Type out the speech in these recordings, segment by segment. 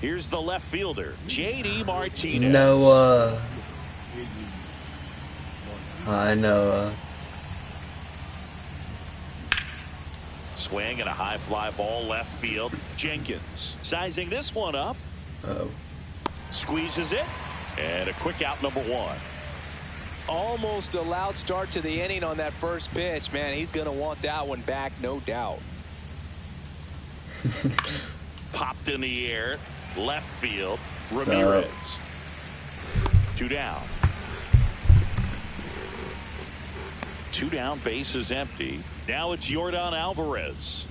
Here's the left fielder, J.D. Martinez. Noah. Hi, Noah. Swing and a high fly ball left field. Jenkins sizing this one up. Oh. Squeezes it. And a quick out, number one. Almost a loud start to the inning on that first pitch. Man, he's going to want that one back, no doubt. Popped in the air. Left field. Ramirez. 2 down. 2 down, base is empty. Now it's Yordan Alvarez.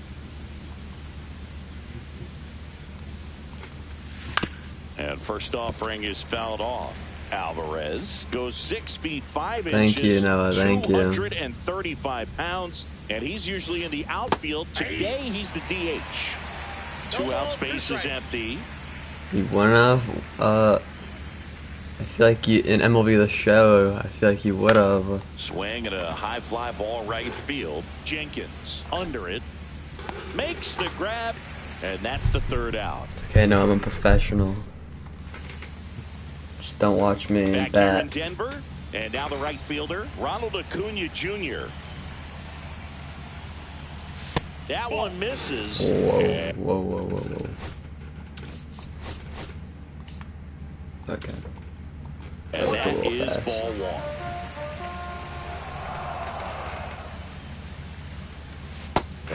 And first offering is fouled off. Alvarez goes 6 feet 5 inches. Thank you, Noah. Thank you. 235 pounds, and he's usually in the outfield. Today he's the DH. 2 outs, base is empty. You wouldn't have. I feel like you in MLB the Show. I feel like you would have. Swing and a high fly ball right field. Jenkins under it, makes the grab, and that's the 3rd out. Okay, no, I'm a professional. Just don't watch me Back bat. here in Denver, and now the right fielder, Ronald Acuna Jr. That one misses. Whoa, whoa, whoa, whoa, whoa. Okay. And that is ball 1.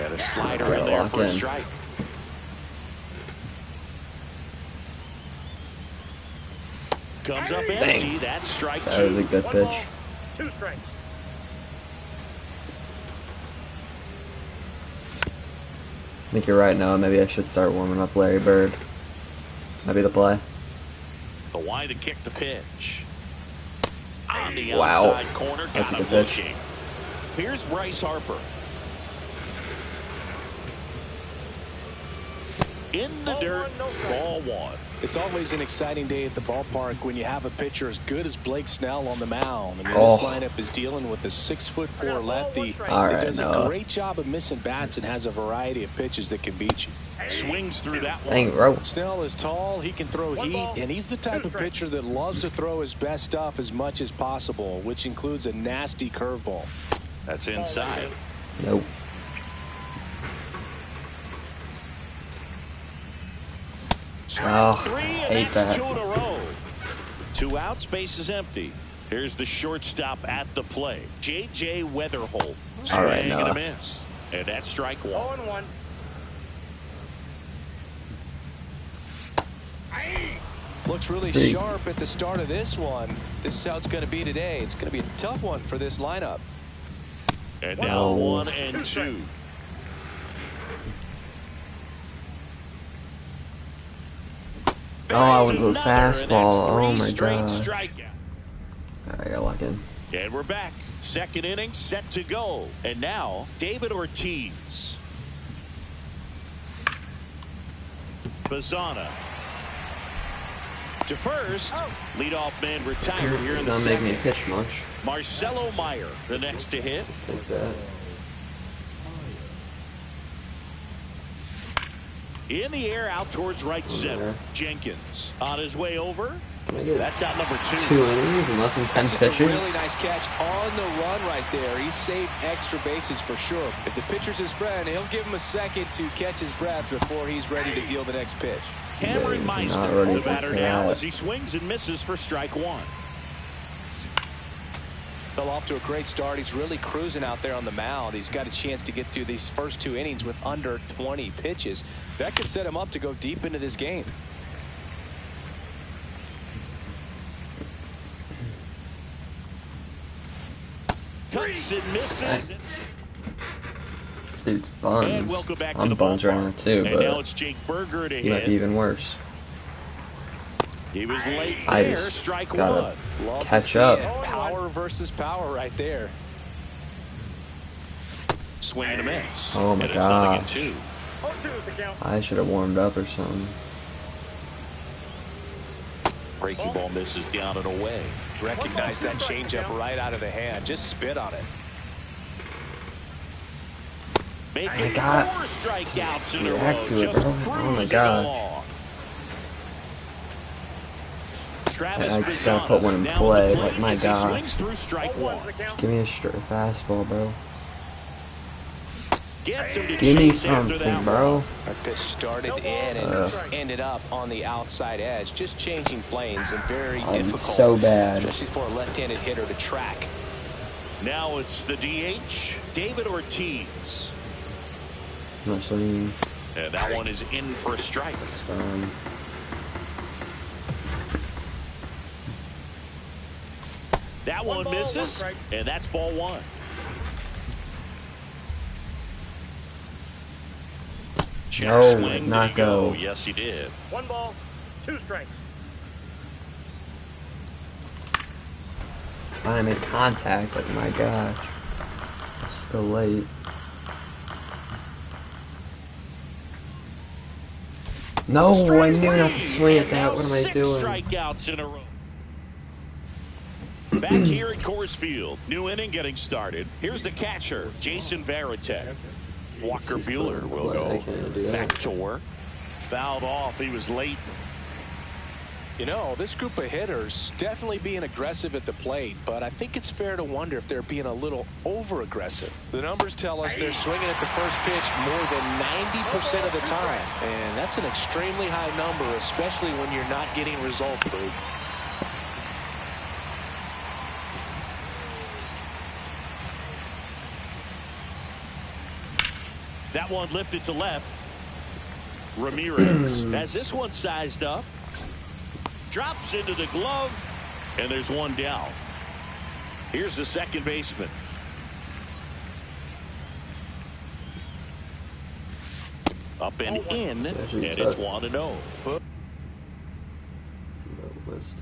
And a slider in there for a strike. Comes up empty. That's strike 2. That was a good pitch. 2 strikes. I think you're right, Noah. Maybe I should start warming up Larry Bird. That'd be the play. The wide to kick the pitch. On the Wow. outside corner, That's got a him good pitch. looking. Here's Bryce Harper. In the dirt, ball 1. It's always an exciting day at the ballpark when you have a pitcher as good as Blake Snell on the mound. I mean, Oh. this lineup is dealing with a 6'4" lefty All that right, does a Noah. great job of missing bats and has a variety of pitches that can beat you. Swings through that one. Dang, bro. Snell is tall, he can throw heat, and he's the type of pitcher that loves to throw his best stuff as much as possible, which includes a nasty curveball. That's inside. Nope. Oh, hate that. 2 in a row. 2 outs, base is empty. Here's the shortstop at the plate, J.J. Weatherholt. All right, Swing and Noah. a miss. And that's strike 1. 0-1. Looks really Hey. sharp at the start of this one. This is how it's going to be today. It's going to be a tough one for this lineup. And now Oh. 1 and 2. Oh, I went to the Another, and that's fastball. Oh 3 my straight god. strikeouts. I got locked in. And we're back. Second inning set to go. And now David Ortiz. Bazana to first. Leadoff man retired here in the Don't make me second. pitch much. Marcelo Meyer the next to hit. Take that. In the air out towards right center. Yeah. Jenkins on his way over. Can I get That's out number 2. 2 innings in less than 10 That's just a pitches? really nice catch on the run right there. He saved extra bases for sure. If the pitcher's his friend, he'll give him a second to catch his breath before he's ready to deal the next pitch. Cameron He's not Meisner, ready the for batter now that. as he swings and misses for strike 1. Fell off to a great start. He's really cruising out there on the mound. He's got a chance to get through these first 2 innings with under 20 pitches. That could set him up to go deep into this game. Cuts and misses. This dude's And buns. welcome back to I'm the buns right ballpark. now too, And now but it's Jake Berger to he might hit. be even worse. He was late I there. just Strike gotta 1. Love to catch see up. it. Power versus power right there. Swing and a miss. Oh my and it's nothing in gosh. 2. 0-2 is the count. I should have warmed up or something. Breaking ball misses down and away. Recognize that changeup right out of the hand. Just spit on it. Making got 4 strikeouts in a row. react to it, Just bro. Oh my cruising God. along. Travis I just gotta put one in Now play. on the Like, my as he God. swings through strike one. Give me a straight fastball, bro. Gets him to Give me chase after something, that bro. one. That pitch started in and ended up on the outside edge. Just changing planes and very difficult. So bad. Especially for a left-handed hitter to track. Now it's the DH, David Ortiz. Not swinging. And that one is in for a strike. That one misses, and that's ball one. No, Swing, not did he go? go. Yes, he did. 1 ball, 2 strikes. Trying to make contact, like, my gosh. Still late. No, I knew not to swing at that. What am I doing? 6 strikeouts in a row. Back here at Coors Field, new inning getting started. Here's the catcher, Jason Varitek. Walker Buehler will go back to work. Fouled off. He was late. You know, this group of hitters definitely being aggressive at the plate, but I think it's fair to wonder if they're being a little over-aggressive. The numbers tell us they're swinging at the first pitch more than 90% of the time, and that's an extremely high number, especially when you're not getting results, Boog. That one lifted to left. Ramirez has this one sized up. Drops into the glove, and there's one down. Here's the second baseman. Up and in, and it's 1-0.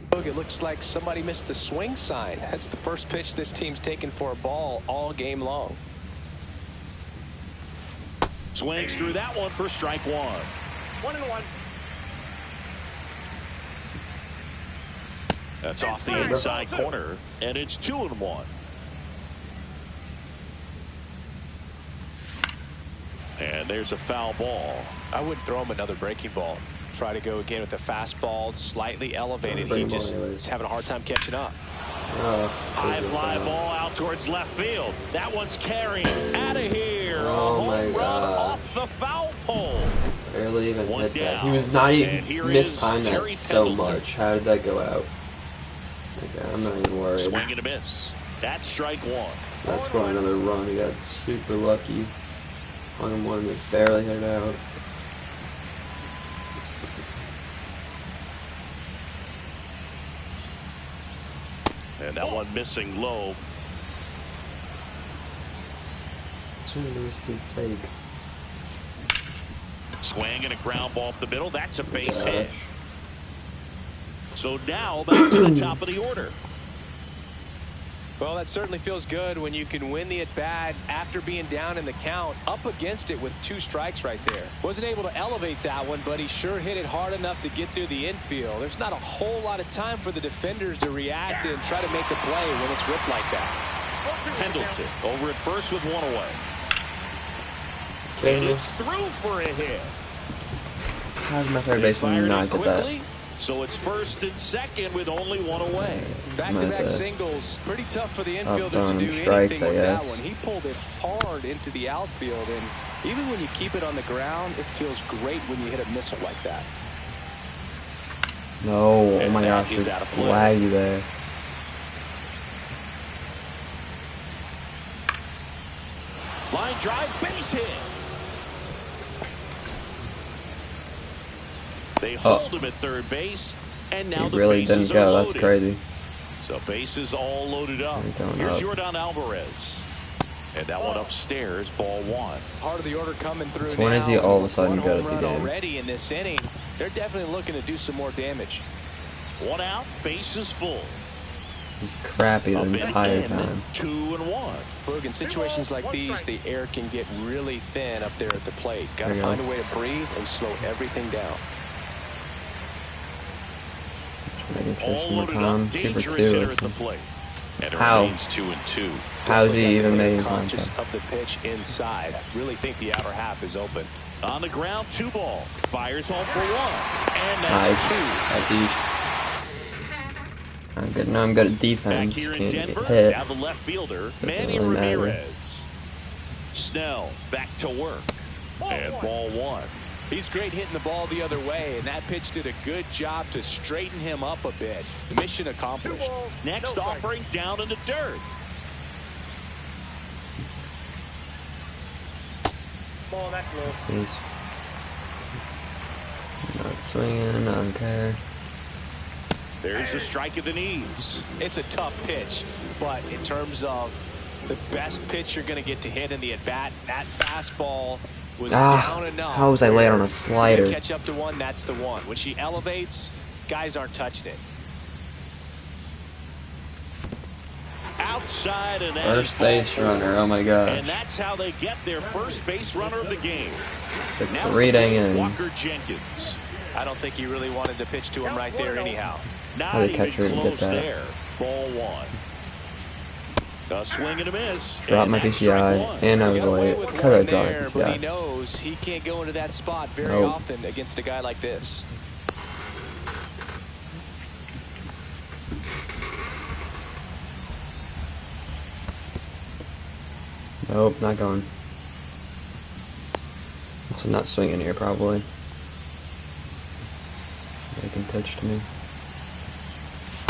Boog, it looks like somebody missed the swing sign. That's the first pitch this team's taken for a ball all game long. Swings through that one for strike one. 1-1. That's off the inside corner, and it's 2-1. And there's a foul ball. I wouldn't throw him another breaking ball. Try to go again with the fastball, slightly elevated. He just is having a hard time catching up. High fly ball out towards left field. That one's carrying out of here. Oh my Home run God. off the foul pole. Barely even One hit that. down. He was not even And here mistimed is that Terry so Pendleton. much. How did that go out? Okay, I'm not even worried. Swing and a miss. That's strike one. That's going another run. He got super lucky. On one that barely hit it out. And that one missing low. Swing this to take. Swing and a ground ball up the middle. That's a base Gosh. hit. So now back to the top of the order. Well, that certainly feels good when you can win the at-bat after being down in the count, up against it with 2 strikes right there. Wasn't able to elevate that one, but he sure hit it hard enough to get through the infield. There's not a whole lot of time for the defenders to react and try to make a play when it's ripped like that. Pendleton over at first with one away. Okay. And it's through for a hit. How's my third They baseman fired not it get that? quickly, so it's first and second with only one away. Back-to-back singles. Pretty tough for the infielders to throwing do him strikes, anything I with that guess. one. He pulled it hard into the outfield, and even when you keep it on the ground, it feels great when you hit a missile like that. No, oh And my that gosh, is it's out of play. laggy there. Line drive, base hit. They hold him at third base, and now He the really bases didn't are go. loaded. That's crazy. So bases all loaded up. He's going Here's up. Jordan Alvarez. And that one upstairs, ball one. Part of the order coming through So when now. is he all of a sudden One good home at the run game? already in this inning. They're definitely looking to do some more damage. One out, bases full. He's crappy the Up and entire in, time. 2-1. Boog, in situations like these, the air can get really thin up there at the plate. Got to There you find go. a way to breathe and slow everything down. Making sure All some loaded calm. up, 2 for dangerous 2. hitter at the plate. And it How? remains 2-2. How's he Definitely even got to making be conscious contact? of the pitch inside. Really think the outer half is open. On the ground, 2 ball. Fires home for 1. And Nice. that's 2. That's easy. I'm good at Back defense. here in Can't Denver, get hit. now the left fielder, Manny really matter. Ramirez. Snell back to work. And ball one. He's great hitting the ball the other way, and that pitch did a good job to straighten him up a bit. Mission accomplished. Next offering down in the dirt. Ball, that's low. He's not swinging. I don't care. There's a strike at the knees. It's a tough pitch, but in terms of the best pitch you're going to get to hit in the at-bat, that fastball was down enough. How was I late on a slider? Catch up to one, that's the one. When she elevates, guys aren't touching it. Outside and First base runner. Oh my gosh. And that's how they get their first base runner of the game. Took Now 3 dang innings. Walker Jenkins. I don't think he really wanted to pitch to him right there anyhow. Not the even catcher didn't get close that. there. Ball one. A swing and a miss. Drop my that's strike PCI, one. and I was Got away late with because I one dropped my there, but he PCI. knows he can't go into that spot very Nope. often against a guy like this. Nope, not going. So not swinging here probably. They can pitch to me.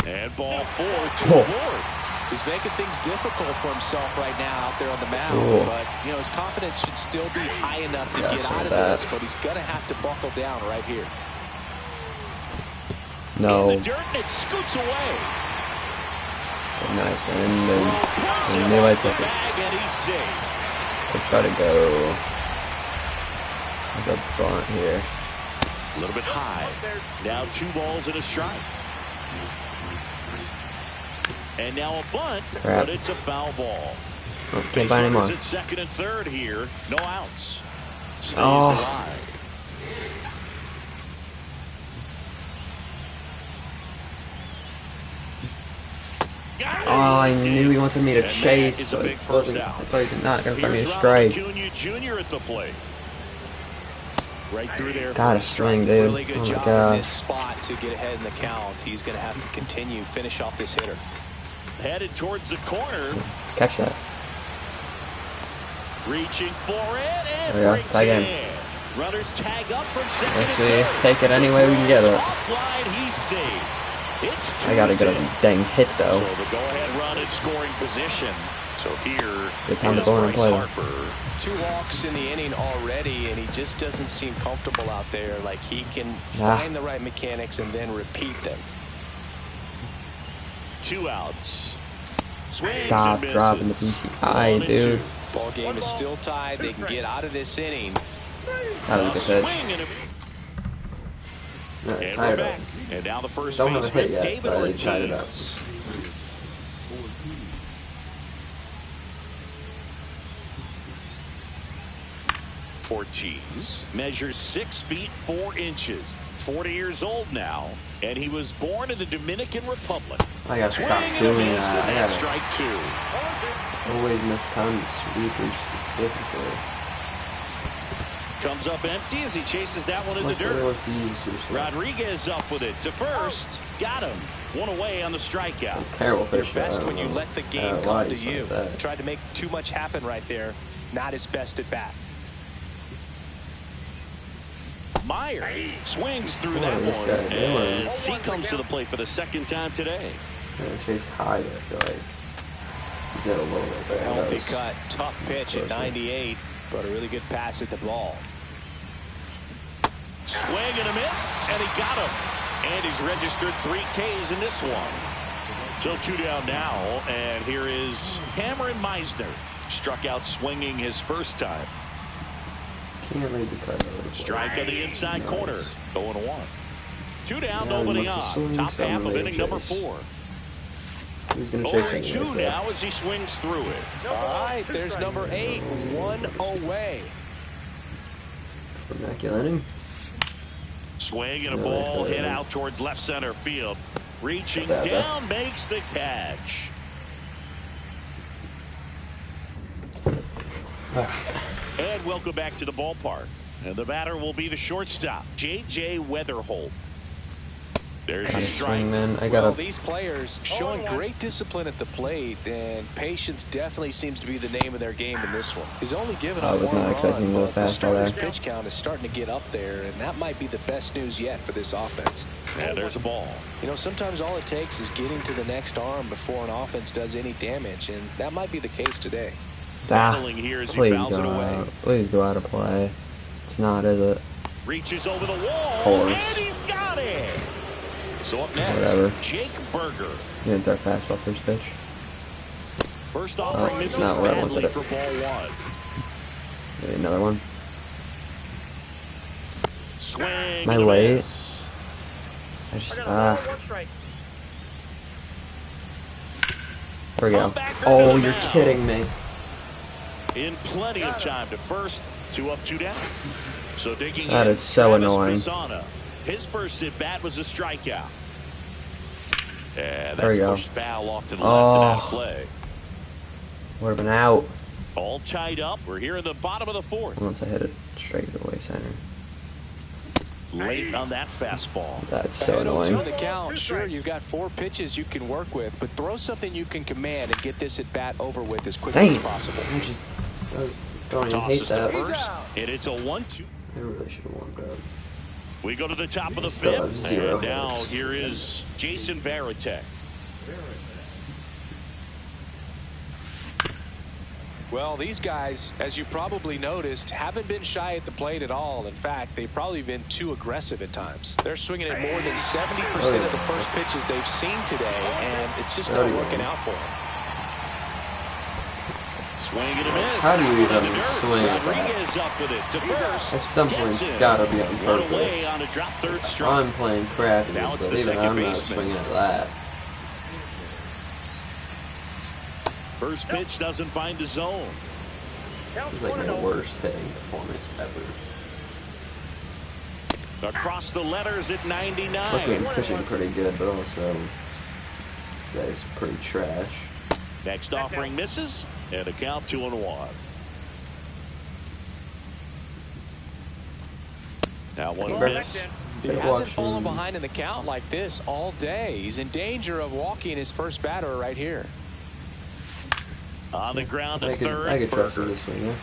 And ball four to Oh. the board. He's making things difficult for himself right now out there on the mound, Cool. but you know his confidence should still be high enough to Yeah, get so out of that. this, but he's gonna have to buckle down right here. No. In the dirt, and it scoots away. Nice. And Throw then puts I him knew I off the took it. bag, and he's safe. I try to go with a bunt here. A little bit high. Now 2 balls and a strike. And now a bunt, Crap. but it's a foul ball. Oh, can't Base find runners anymore. at second and third here. No outs. Stays Oh. alive. Got it. Oh, I knew he wanted me to And that chase, is a so big I first out. thought he was not going to find me Here's a Ronald strike. Acuna Jr. at the plate. Right through there. Gotta for a swing, strike. dude. Really good Oh my job in gosh. this spot to get ahead in the count. He's gonna have to continue, finish off this hitter. Headed towards the corner. Catch that. Reaching for it and There we go. brings Tag it in. in. Runners tag up from second Let's and see. third. Take it any way we can get it. Offline, he's safe. It's I gotta get a 2-0. dang hit though. So the go-ahead run in scoring position. So here Good time to is go in and Bryce play. Harper. 2 walks in the inning already, and he just doesn't seem comfortable out there. Like he can Ah. find the right mechanics and then repeat them. 2 outs. Swings Stop and dropping the misses. PCI, 1 and dude. 2. Ball game is still tied. They can get out of this inning. That was a A good swing pitch. and a Alright, And tie we're it up. back. And now the first Don't have a baseman, hit yet, David but I tied it up. Ortiz. Ortiz measures 6 feet 4 inches. 40 years old now, and he was born in the Dominican Republic. I gotta Swing stop and a doing miss, that. and I that's gotta strike 2. always miss time to sweepers specifically. Comes up empty as he chases that one in the Like dirt. Ortiz or something. Rodriguez up with it to first. Got him. 1 away on the strikeout. Terrible You're pitch. best when you let the game come to you. That. Tried to make too much happen right there. Not his best at bat. Meyer swings through What that is this one guy doing? as he comes to the plate for the 2nd time today. Gonna chase high, I feel like. You get a little bit there. Healthy That was- cut. Tough pitch at 98, but a really good pass at the ball. Swing and a miss, and he got him. And he's registered 3 Ks in this one. So 2 down now, and here is Cameron Meisner. Struck out swinging his first time. Can't read the cut. Strike on the inside corner. 0-1. 2 down, Yeah, he nobody must have on. swung Top half of somebody inning to number chase. 4. He's gonna chase 0-2 anyways, now as he swings through it. All right, there's number 8, 1 away. Immaculate inning. Swing and a No, ball I hit couldn't. out towards left center field. Reaching Not bad, though. down, makes the catch. And welcome back to the ballpark. And the batter will be the shortstop, J.J. Weatherholt. There's Gotta a swing, strike. man. I Well, gotta. these players showing great discipline at the plate, and patience definitely seems to be the name of their game in this one. He's only given I up was one not expecting run, no but the fastball starter's there. pitch count is starting to get up there, and that might be the best news yet for this offense. And there's a ball. You know, sometimes all it takes is getting to the next arm before an offense does any damage, and that might be the case today. Battling here as he Please fouls it go away. out. Please go out of play. It's not, is it? Reaches over the wall, Course. and he's got it. So up next, Whatever. Jake Berger. You didn't throw fastball first pitch. First offering misses not where I badly wanted it. for ball one. Maybe another one. Swing. Am I and a late? miss. I just I got one strike. There we go. Comebacker Oh, to the you're mound. kidding me. In plenty of time to first. 2 up, 2 down. So digging That in, is so Travis annoying. Pisana. His first at bat was a strikeout. And There we that's go. pushed foul off to the left and out of play. Would have been out All tied up. We're here in the bottom of the fourth. once I hit it straight away center. Late on that fastball. That's so Ahead 0-2 annoying. in the count. Sure, you've got 4 pitches you can work with, but throw something you can command and get this at bat over with as quickly as Dang. possible. I don't even hate Tosses to that. first, and it's a 1-2. I really should have warmed up. We go to the top of the Still have fifth, 0 and now hits. here is Jason Varitek. Well, these guys, as you probably noticed, haven't been shy at the plate at all. In fact, they've probably been too aggressive at times. They're swinging at more than 70% of the first pitches they've seen today, and it's just not working out for them. Swing and a miss. How do you even Into dirt. swing at that? Rodriguez up with it to first. At some point, Gets it's him. gotta be on Run purpose. away on a drop third strike. I'm playing crappy, Now it's but the even second I'm not baseman. swinging at that. First pitch doesn't find the zone. This is like my worst hitting performance ever. Across the letters at 99. Looking pushing pretty good, but also this guy's pretty trash. Next offering misses, and a count 2-1. Now one miss. He hasn't fallen behind in the count like this all day. He's in danger of walking his first batter right here. On the ground to third. I could trust Berger this swing, yeah.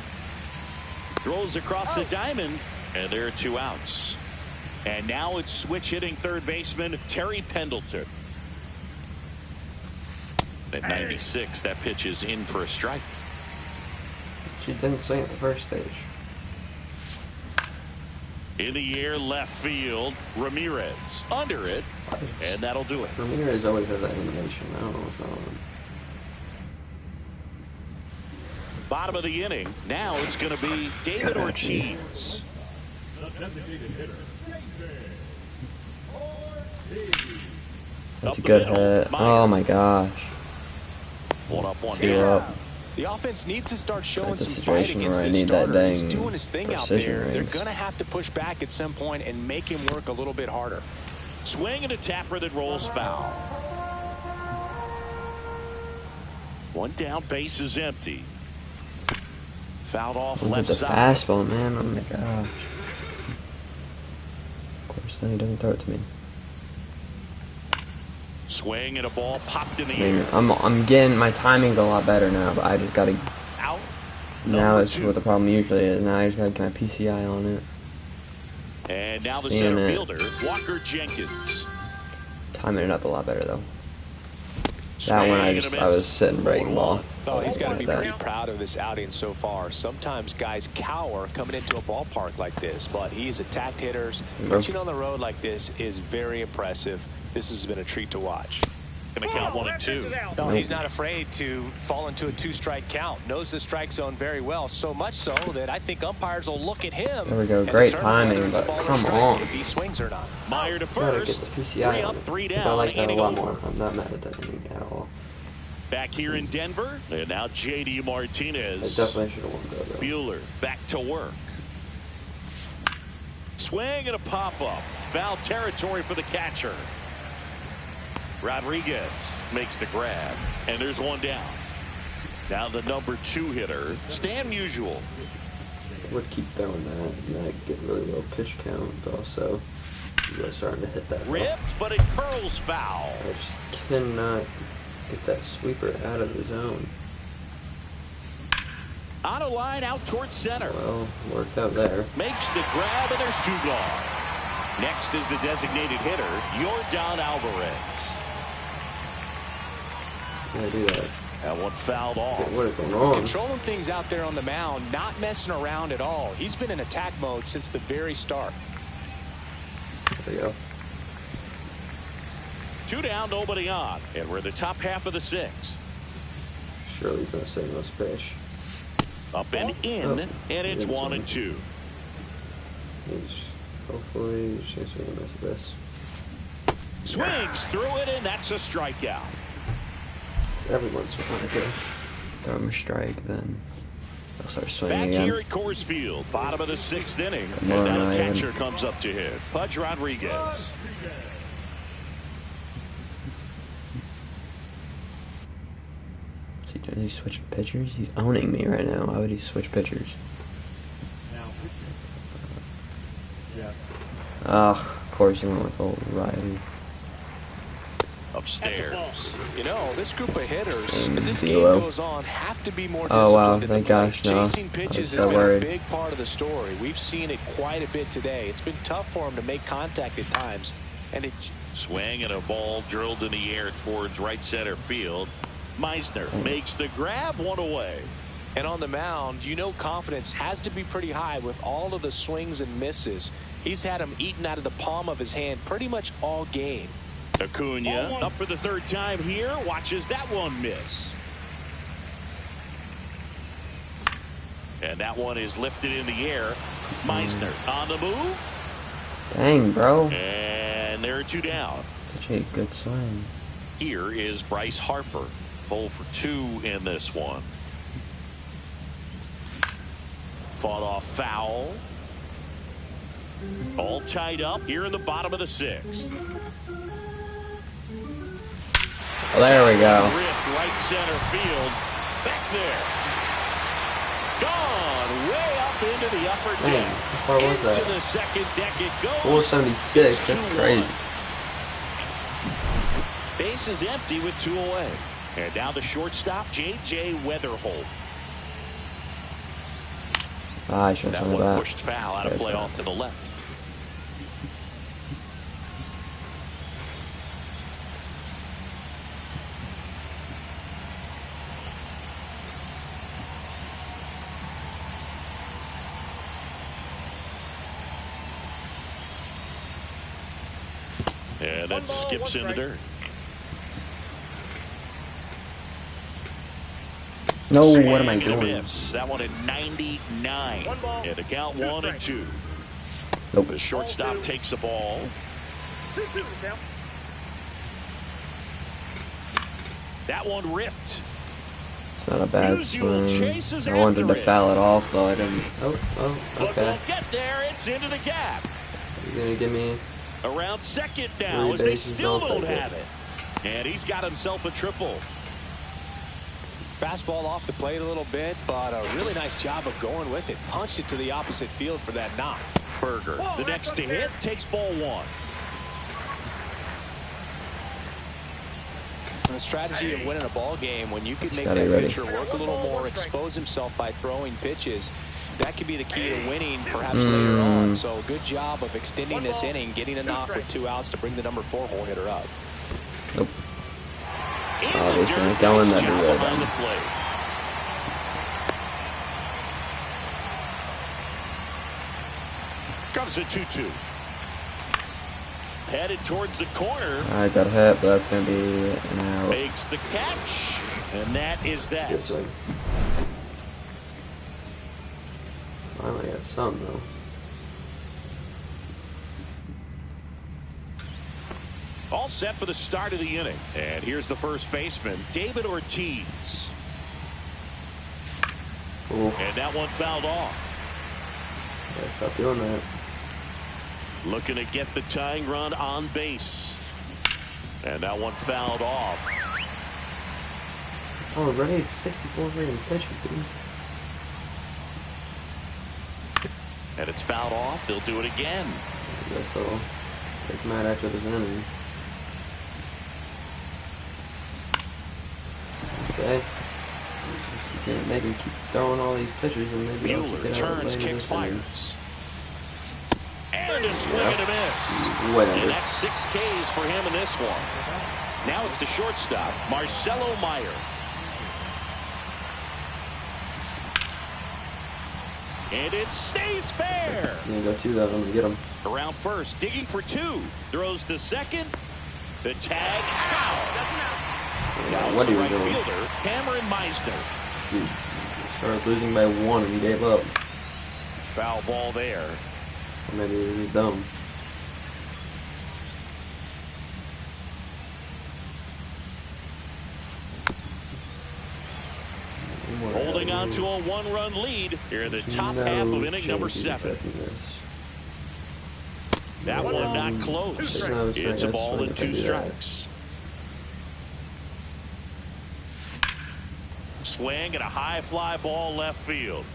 throws across the diamond, and there are 2 outs. And now it's switch hitting third baseman Terry Pendleton. At 96, that pitch is in for a strike. She didn't swing at the first pitch. In the air, left field, Ramirez under it, and that'll do it. Ramirez always has that animation. I don't know what's going on. Bottom of the inning. Now it's going to be David Ortiz. That's Up a the good middle, hit. Meyer. Oh my gosh. 1 up, 1 2 down. up. The offense needs to start showing That's a some fight situation against where I this need that starter. He's dang doing his thing out precision there. They're rings. going to have to push back at some point and make him work a little bit harder. Swing and a tapper that rolls foul. 1 down, base is empty. Fouled off Look at left the side. fastball, man. Oh my gosh. Of course, then he doesn't throw it to me. Swing and a ball popped in the I mean, air. I'm getting my timing's a lot better now, but I just gotta. Out. Now Number it's 2. what the problem usually is. Now I just gotta get my PCI on it. And now the Seeing center it. fielder, Walker Jenkins. Timing it up a lot better though. That one I was sitting breaking ball. Oh, he's got to be Like that. pretty proud of this outing so far. Sometimes guys cower coming into a ballpark like this, but he's attacked hitters. Pitching on the road like this is very impressive. This has been a treat to watch. Going to count 1 and 2. No, he's not afraid to fall into a 2-strike count. Knows the strike zone very well, so much so that I think umpires will look at him. There we go. and Great determine whether timing, it's a but ball or come strike on. if he swings or not. Meyer to Gotta get first. the 3 PCI up, on it. 3 I down. like that a Inning lot over. more. I'm not mad at that inning at all. Back here in Denver, and now J.D. I Martinez. definitely should have won that though. Bueller back to work. Swing and a pop-up. Foul territory for the catcher. Rodriguez makes the grab, and there's 1 down. Now the number 2 hitter, Stan Musial. I would keep throwing that, and then I could get really low pitch count, but also He's really starting to hit that. Ripped, but it curls foul. I just cannot get that sweeper out of the zone. On a line out towards center. Well, worked out there. Makes the grab, and there's two gone. Next is the designated hitter, Yordan Alvarez. Yeah, do that. That one fouled off. What is going He's on? controlling things out there on the mound, not messing around at all. He's been in attack mode since the very start. There you go. 2 down, nobody on, and we're in the top half of the 6th. Surely he's not saying this pitch. Up and in, and it's 1-2. Hopefully, chance we're gonna miss this. Swings through it, and that's a strikeout. It's everyone's trying to throw him a strike, then they'll start swinging Back again. here at Coors Field, bottom of the 6th inning, Come and on, now the Ryan. catcher comes up to hit. Pudge Rodriguez. Is he switching pitchers? He's owning me right now. Why would he switch pitchers? Ugh, of course he went with old Riley. Upstairs. You know, this group of hitters, as this Zero. game goes on, have to be more disciplined. Oh wow, at the thank plate. gosh, no. Chasing I was pitches so has been worried. a big part of the story. We've seen it quite a bit today. It's been tough for him to make contact at times. And it Swing and a ball drilled in the air towards right center field. Meisner makes the grab, one away. And on the mound, you know confidence has to be pretty high with all of the swings and misses. He's had them eaten out of the palm of his hand pretty much all game. Acuna up for the 3rd time here. Watches that one miss. And that one is lifted in the air. Meisner on the move. Dang, bro. And there are 2 down. Such a good sign. Here is Bryce Harper. 0 for 2 in this one. Fought off foul. All tied up here in the bottom of the 6th. Oh, there we go. Ripped right center field. Back there. Gone way up into the upper Man, deck. how far was Into that? the 2nd deck it goes. 476. It's That's 2-1. crazy. Base is empty with 2 away. And now the shortstop, J.J. Weatherholt. I should have That done one that. pushed foul out of play off to the left. And that skips in the dirt. No, Swing what am I and a doing? miss. That one at 99. And the count 1-2. Nope. The shortstop takes the ball. 2-2 count. That one ripped. It's not a bad Usual chases swing. I wanted after to it. foul it off, though I didn't. Oh, But okay. they'll get there. It's into the gap. You're gonna give me. Around 2nd now 3 as they bases, still I'll don't take it. have it. And he's got himself a triple. Fastball off the plate a little bit, but a really nice job of going with it. Punched it to the opposite field for that knock. Berger, the next to hit, takes ball 1. And the strategy of winning a ball game, when you can make gotta that be ready. pitcher work a little more, expose himself by throwing pitches, that could be the key to winning perhaps later on. So good job of extending this inning, getting a knock with 2 outs to bring the number 4 hole hitter up. Nope. In Oh, the this dirt, ain't going nice that job good. behind the plate. Comes a 2-2. Headed towards the corner. I got hit, but that's gonna be an out. Makes the catch. And that is that. Good swing. Finally got some though. All set for the start of the inning. And here's the first baseman, David Ortiz. Ooh, And that one fouled off. gotta stop doing that. Looking to get the tying run on base. And that one fouled off. Oh, right, it's 64 rated pitches, dude. And it's fouled off. They'll do it again. I guess I'll Take Matt after this inning. Okay. You can't make him keep throwing all these pitches and maybe Mueller turns, kicks, fires. And a swing and a miss. Whatever. And that's 6 Ks for him in this one. Now it's the shortstop, Marcelo Meyer. And it stays fair. I'm gonna go 2 though. I'm gonna get him. Around first, digging for 2. Throws to second. The tag out. Now What it's are the you right doing? fielder, Cameron Meisner. He started losing by 1 and he gave up. Foul ball there. Or maybe he was dumb. Holding on to a 1-run lead here in the top half of inning number 7. That one not close. It's a ball and 2 strikes. Swing and a high fly ball left field.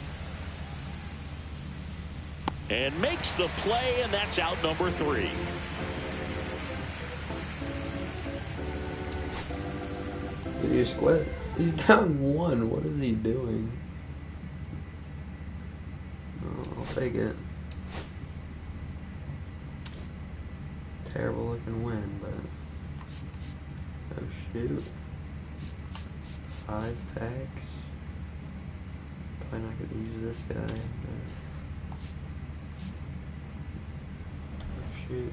And makes the play, and that's out number 3. Did he just quit? He's down 1. What is he doing? Oh, I'll take it. Terrible looking win, but oh shoot. 5 packs. Probably not gonna use this guy, but oh shoot.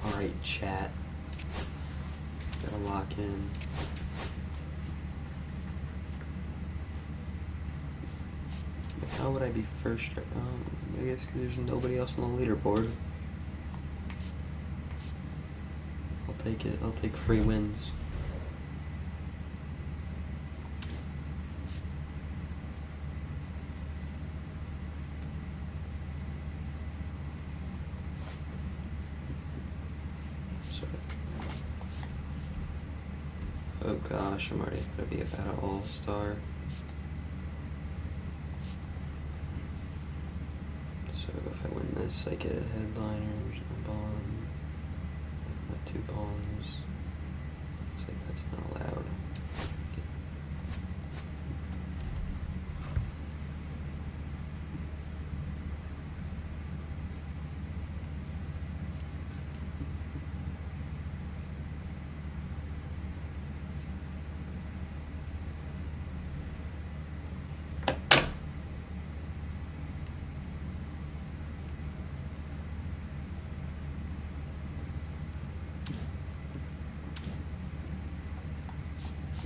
Alright, chat. Gotta lock in. How would I be first? I guess because there's nobody else on the leaderboard. I'll take it. I'll take free wins. Oh gosh, I'm already gonna be about an all-star. So if I win this, I get a headliners, a bond, my 2 bonds. Looks like that's not allowed.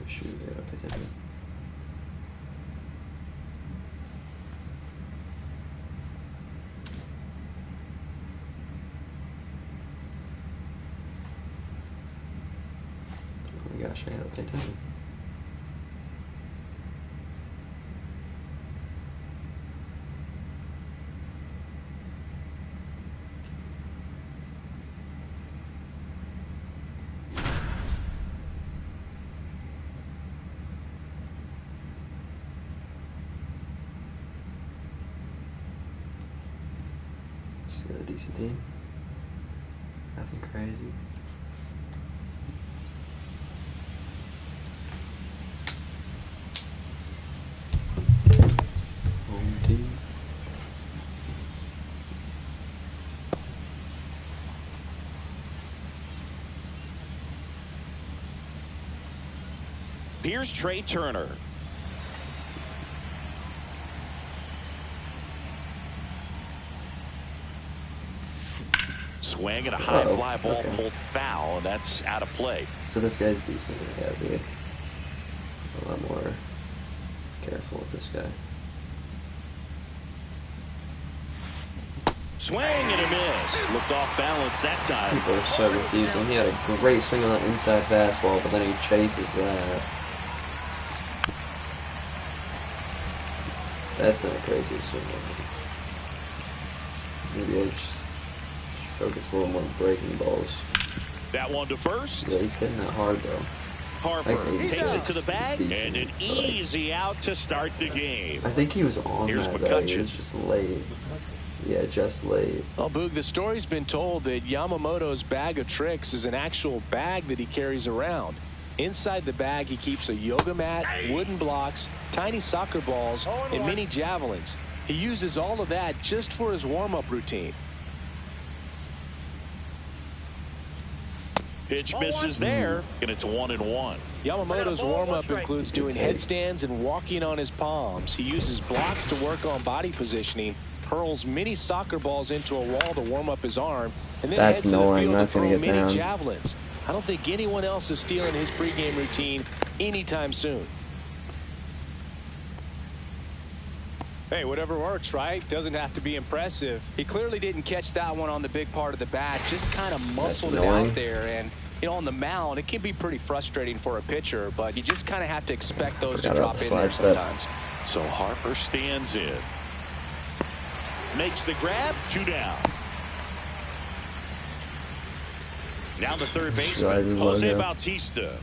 Shoot, I gotta pay attention. Oh my gosh, I gotta pay attention. Got a decent team. Nothing crazy. Home team. Here's Trey Turner. Swing and a high fly ball pulled foul, and that's out of play. So this guy's decently heavy. A lot more careful with this guy. Swing and a miss. Looked off balance that time. People are so confusing. He had a great swing on that inside fastball, but then he chases that. That's a crazy swing. Maybe I just focus a little more on breaking balls. That one to first. Yeah, he's hitting that hard though. Harper takes it to the bag, and an easy out to start the game. I think he was on Here's that though. He was just late. Yeah, just late. Well, Boog, the story's been told that Yamamoto's bag of tricks is an actual bag that he carries around. Inside the bag, he keeps a yoga mat, wooden blocks, tiny soccer balls, and mini javelins. He uses all of that just for his warm-up routine. Pitch misses there, and it's 1-1. Yamamoto's warm-up includes doing headstands and walking on his palms. He uses blocks to work on body positioning, hurls mini soccer balls into a wall to warm up his arm, and then heads to the field to throw mini javelins. I don't think anyone else is stealing his pregame routine anytime soon. Hey, whatever works, right? Doesn't have to be impressive. He clearly didn't catch that one on the big part of the bat, just kind of muscled it out there. And, you know, on the mound, it can be pretty frustrating for a pitcher, but you just kind of have to expect those to drop in there sometimes. So Harper stands in. Makes the grab, 2 down. Now the third baseman, Jose Bautista.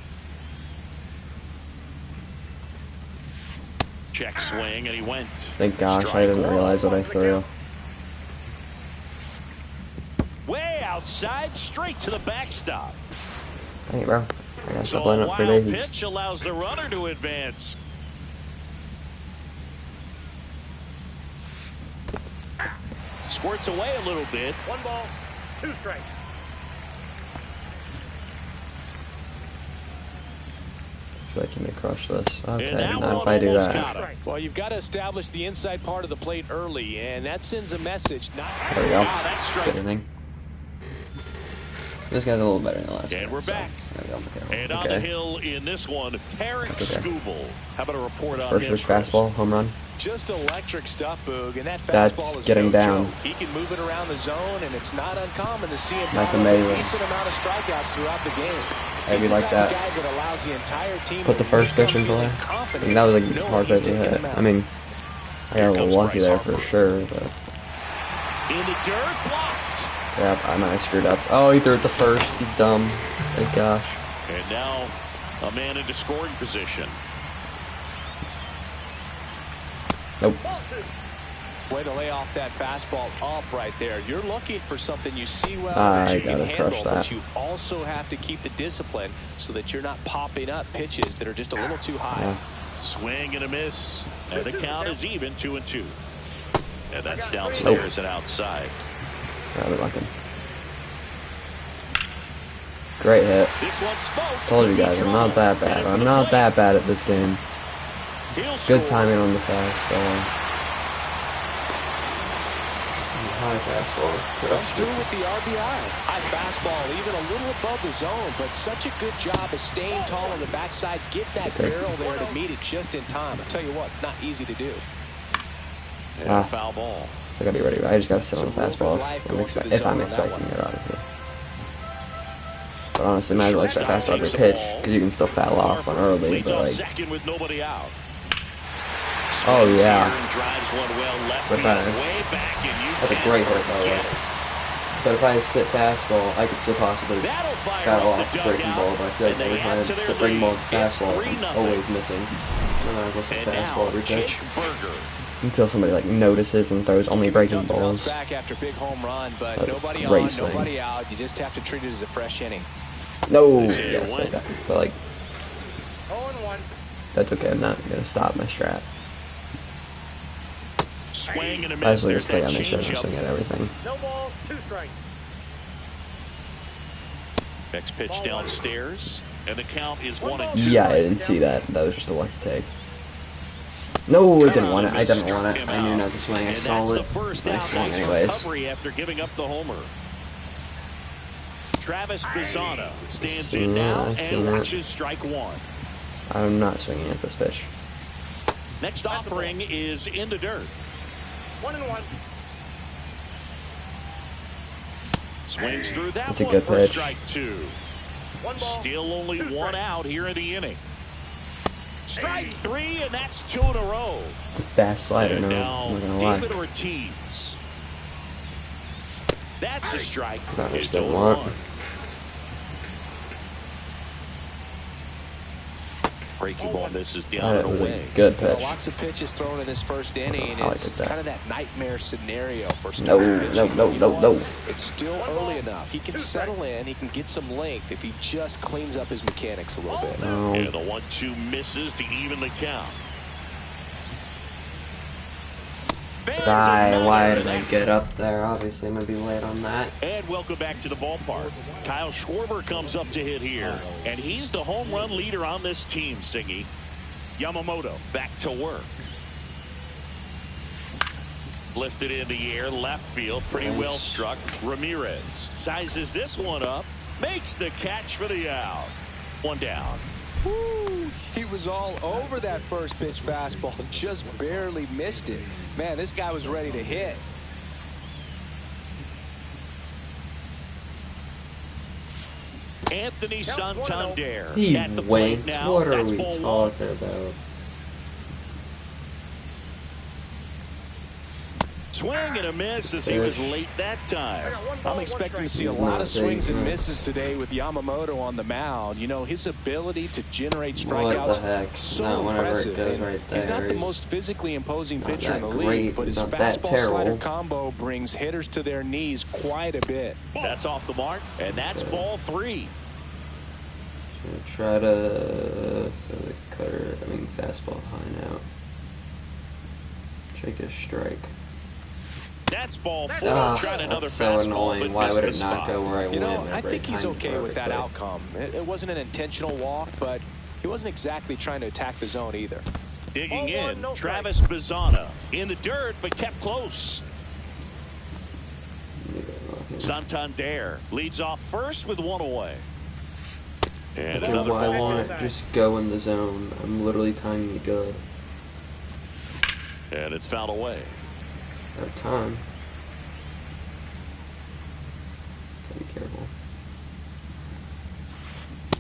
Check swing, and he went. Thank gosh, I didn't realize what I threw. Way outside, straight to the backstop. Hey, bro. I gotta stop So lining a up for wild daisies. pitch allows the runner to advance. Squirts away a little bit. 1 ball, 2 strikes. I feel like you may crush this. Okay, now now if I do almost that. got him. Well, you've got to establish the inside part of the plate early, and that sends a message. There we go. Wow, that's strike. Good inning. This guy's a little better than the last one. And we're back. There we go. And on the hill in this one, Tarek Skubal. How about a report on First him? pitch fastball, home run. Just electric stuff, Boog, and that That's fastball is getting no down. joke. He can move it around the zone, and it's not uncommon to see him That's have a amazing. decent amount of strikeouts throughout the game. Maybe He's like the that. type of guy that allows the entire team Put the to first pitch become in play. feeling I confident, mean, that was like knowing hard he's to taking hit. them out. I mean, I got a little lucky there for sure, but In the dirt, blocked. crap, I might have screwed up. Oh, he threw it to first. He's dumb. Thank gosh. And now a man into scoring position. Nope. Way to lay off that fastball up right there. You're looking for something you see well I that you can gotta handle, crush but that. you also have to keep the discipline so that you're not popping up pitches that are just a little too high. Yeah. Swing and a miss. And the count is even, 2-2. And that's downstairs and outside. Rather lucky. Great hit. This one spoke. Told you guys, I'm not that bad. I'm not that bad at this game. Good timing on the fastball. High fastball. Comes through with the RBI. High fastball, even a little above the zone, but such a good job of staying tall on the backside. Get that barrel there to meet it just in time. I'll tell you what, it's not easy to do. And foul ball. So I gotta be ready. I just gotta sit on the fastball if I'm expecting it, obviously. But honestly, might as well expect fastball every pitch because you can still foul off on early. But like, second with nobody out. oh yeah, Drives one well left But, way back, and you that's a great hit by the way. But if I sit fastball, I could still possibly foul off the breaking ball. But I feel like every time I sit breaking ball to fastball, I'm always missing. So I go sit fastball every pitch. Until somebody like notices and throws only breaking balls. Back after big home run, but nobody great on, swing. nobody out. You just have to treat it as a fresh inning. No, yes, like that. But like, 0-1. that's okay. I'm not gonna stop my strat. Swing and a I miss. usually just There's stay on that make sure I changeup. swing at everything. No balls, 2 strikes. Next pitch downstairs, and the count is 1-2. Yeah, I didn't see that. That was just a lucky take. No, I didn't want it. I didn't want it. I knew not to swing. I saw it. I swung anyways. After giving up the homer. Travis Bazzana stands in now and watches strike one. I'm not swinging at this pitch. Next offering is in the dirt. 1-1. Swings through that That's a one good for pitch. strike two. Still only one out here in the inning. Strike three, and that's 2 in a row. The fast slider, And no, now I'm not gonna lie. David Ortiz. That's a strike. That was It's the 0-1. one. Breaking ball misses down That and was away. a good pitch. Lots of pitches thrown in this first inning, and I like it's that. kind of that nightmare scenario for No, starting pitching. no. It's still early enough. He can settle in. He can get some length if he just cleans up his mechanics a little bit. No. And the 1-2 misses to even the count. Why did I get up there? Obviously, I'm going to be late on that. And welcome back to the ballpark. Kyle Schwarber comes up to hit here, and he's the home run leader on this team, Siggy. Yamamoto back to work. Lifted in the air, left field, pretty well struck. Ramirez sizes this one up, makes the catch for the out. One down. Woo, he was all over that first pitch fastball, just barely missed it. Man, this guy was ready to hit. Anthony Santander He at the plate waits. now. What are That's we ball one. talking about? Swing and a miss as he was late that time. I'm expecting to see a lot of swings and misses today with Yamamoto on the mound. You know, his ability to generate strikeouts, What the heck? so Not whenever it impressive. goes And right he's not there. the He's most physically imposing not pitcher in that the league, great, but his not that fastball-slider terrible. combo brings hitters to their knees quite a bit. That's off the mark, and that's ball three. Gonna try to throw the cutter, fastball high now. Take a strike. That's ball four. Tried another That's so fastball, annoying. but Why missed would the it not spot. go where I You know, went? I every think he's time okay with that perfectly? outcome. It wasn't an intentional walk, but he wasn't exactly trying to attack the zone either. Digging Ball one, in, no Travis Bazzana in the dirt, but kept close. Santander leads off first with one away. And Okay, another why ball. won't it just go in the zone? I'm literally timing it good. And it's fouled away. I have time. Gotta be careful.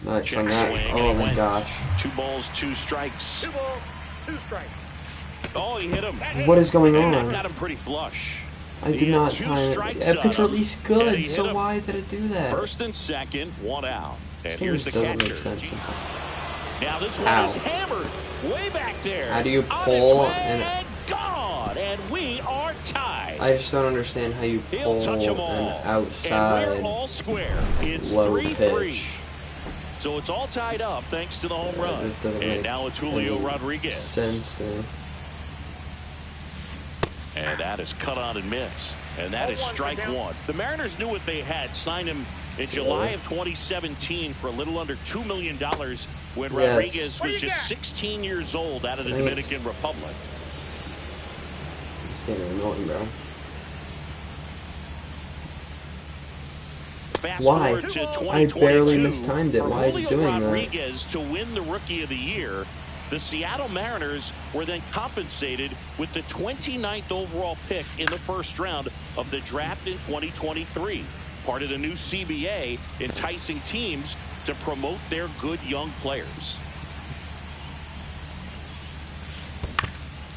Nice Check on that. swing, Oh and he my went. gosh. 2 balls, 2 strikes. 2 balls, 2 strikes. Oh, he hit him. What is going And on? that got him pretty flush. I He did had not 2 time it. strikes That pitch on at him, least and good, he hit so him. why did it do that? First and second, 1 out. And This here's the doesn't make catcher. sense sometimes. Now this one Ow. is hammered way back there. How do you On pull its way and- and gone, and we are tied. I just don't understand how you He'll pull touch them an all. outside And we're all square. It's low 3-3. pitch. So it's all tied up thanks to the home That run. just doesn't And make now it's Julio any Rodriguez. sense to me. And that is cut on and missed. And that is strike one. The Mariners knew what they had. Signed him in July of 2017 for a little under $2 million when Rodriguez was just 16 years old out of the Dominican Republic. It's getting annoying, bro. Fast Why? forward to I 2022, barely mistimed it. for Why is it Julio doing that? Rodriguez to win the Rookie of the Year, the Seattle Mariners were then compensated with the 29th overall pick in the first round of the draft in 2023. Part of the new CBA, enticing teams to promote their good young players.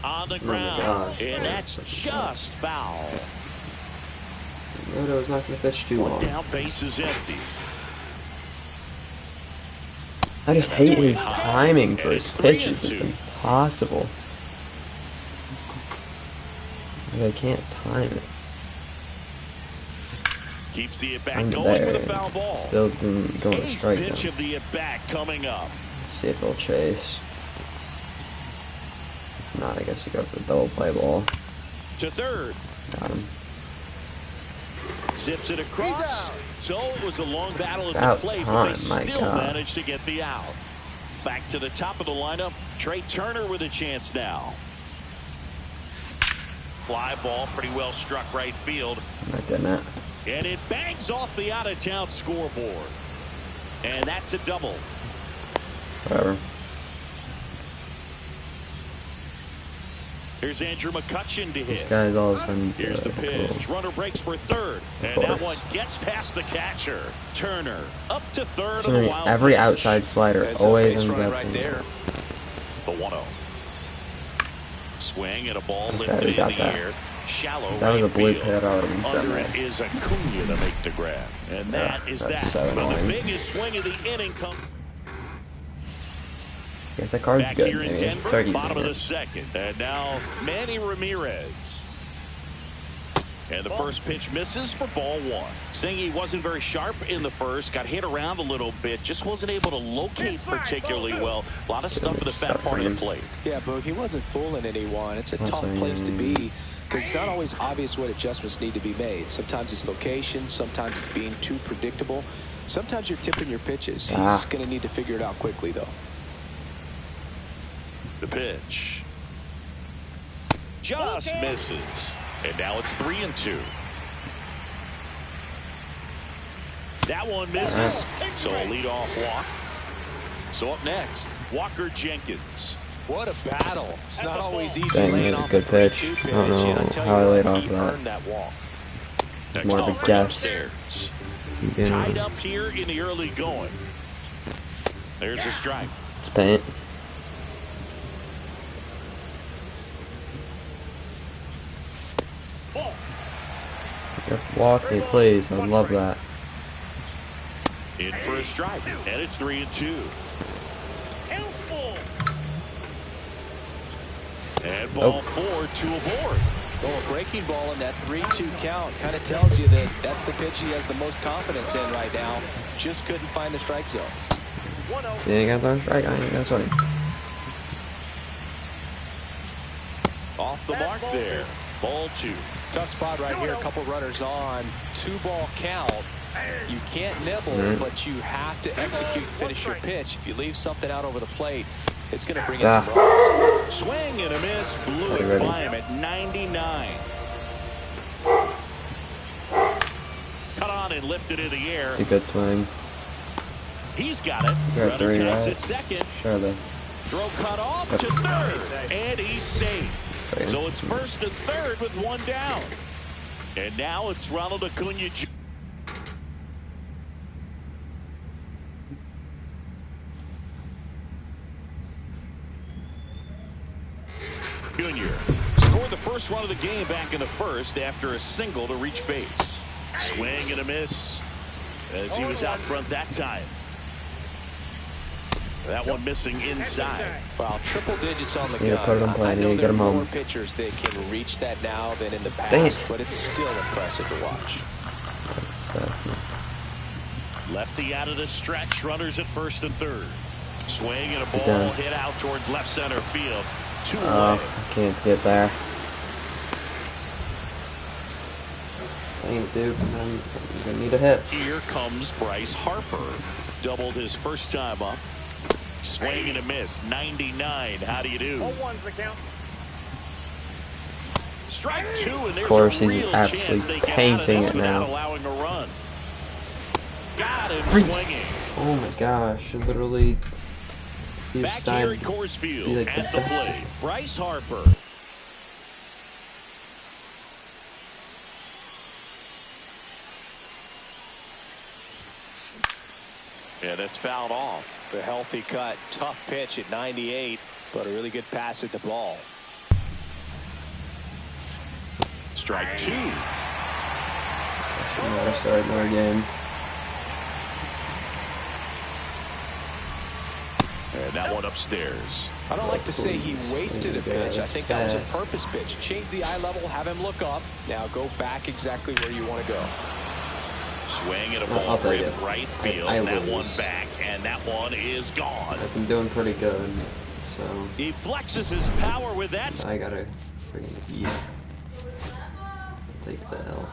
On the ground, gosh. and that's just foul. Roto's not going to pitch too long. One down, base is empty. I just hate his high. timing for And his it's 3-2. pitches. It's impossible. Like, I can't time it. Keeps the at-bat I'm going there. with a foul ball. Still didn't go to Eighth strike pitch him. of the at-bat coming up. See if he'll chase. If not, I guess you go for the double play ball. To third. Got him. Zips it across. So it was a long battle at the plate, but they still managed to get the out. Back to the top of the lineup. Trey Turner with a chance now. Fly ball, pretty well struck right field. And it bangs off the out-of-town scoreboard. And that's a double. Whatever. Here's Andrew McCutchen to hit. This guy's all of a sudden. Here's the pitch. Runner breaks for third. And that one gets past the catcher. Turner up to third of the wild every pitch. outside slider always ends up right there. The 1-0. Swing and a ball lifted in the air. Shallow that was a blue field. pit already. Under it is Acuna to make the grab. And that is that. So But the biggest swing of the inning comes. Guess that card's Back good. here in Maybe. Denver, bottom of the second. And now Manny Ramirez. And the first pitch misses for ball one. Saying he wasn't very sharp in the first. Got hit around a little bit. Just wasn't able to locate particularly well. A lot of stuff in the back part of the plate. Yeah, Boog, he wasn't fooling anyone. It's a tough place to be because it's not always obvious what adjustments need to be made. Sometimes it's location. Sometimes it's being too predictable. Sometimes you're tipping your pitches. He's going to need to figure it out quickly, though. The pitch just misses, and now it's 3-2. That one misses, so a leadoff walk. So up next, Walker Jenkins. What a battle! It's not always easy Dang, laying that was off a good the pitch. 3-2 pitch. I don't know how I laid off earned that. that walk. Next More of a offering guess. upstairs. Yeah. Tied up here in the early going. There's a strike. It's paint. Walk me, please. I love that. In for a strike, and it's 3-2. And ball 4, 2 aboard. Well, a breaking ball in that 3-2 count kind of tells you that that's the pitch he has the most confidence in right now. Just couldn't find the strike zone. You ain't got throw a strike. I ain't got swing. Off the mark there. Ball 2. Tough spot right here. A couple runners on. 2-ball count. You can't nibble, but you have to execute and finish your pitch. If you leave something out over the plate, it's going to bring in some runs. Swing and a miss. Blew it by him at 99. Cut on and lifted in the air. It's a good swing. He's got it. Got Runner 3, tags right? at second. Surely. Throw cut off to third. And he's safe. So it's first and third with one down. And now it's Ronald Acuna Jr. Scored the first run of the game back in the first after a single to reach base. Swing and a miss as he was out front that time. That one missing inside. Wow, triple digits on the Yeah, gun. put it on play. I know Get there are him more home. pitchers that can reach that now than in the Dang past, it. but it's still impressive to watch. Lefty out of the stretch. Runners at first and third. Swing and a ball done. hit out towards left center field. 2 away. I can't get there. Dang it, dude. I'm gonna need a hit. Here comes Bryce Harper. Doubled his first time up. Swing and a miss. 99. How do you do? 0-1's the count. Strike 2, and there's Of course, a he's real absolutely chance they get out of painting this it without now. allowing a run. Got him swinging. Oh my gosh! Literally. Back here at Coors Field like at the plate, Bryce Harper. Yeah, that's fouled off. The healthy cut, tough pitch at 98, but a really good pass at the ball. Strike 2. Another start, another game. And that one upstairs. I don't like to say he wasted a pitch. I think that was a purpose pitch. Change the eye level, have him look up. Now go back exactly where you want to go. Swing and a ball ripped right field. That one back, and that one is gone. I've been doing pretty good, so he flexes his power with that. I gotta freaking eat. Take the L.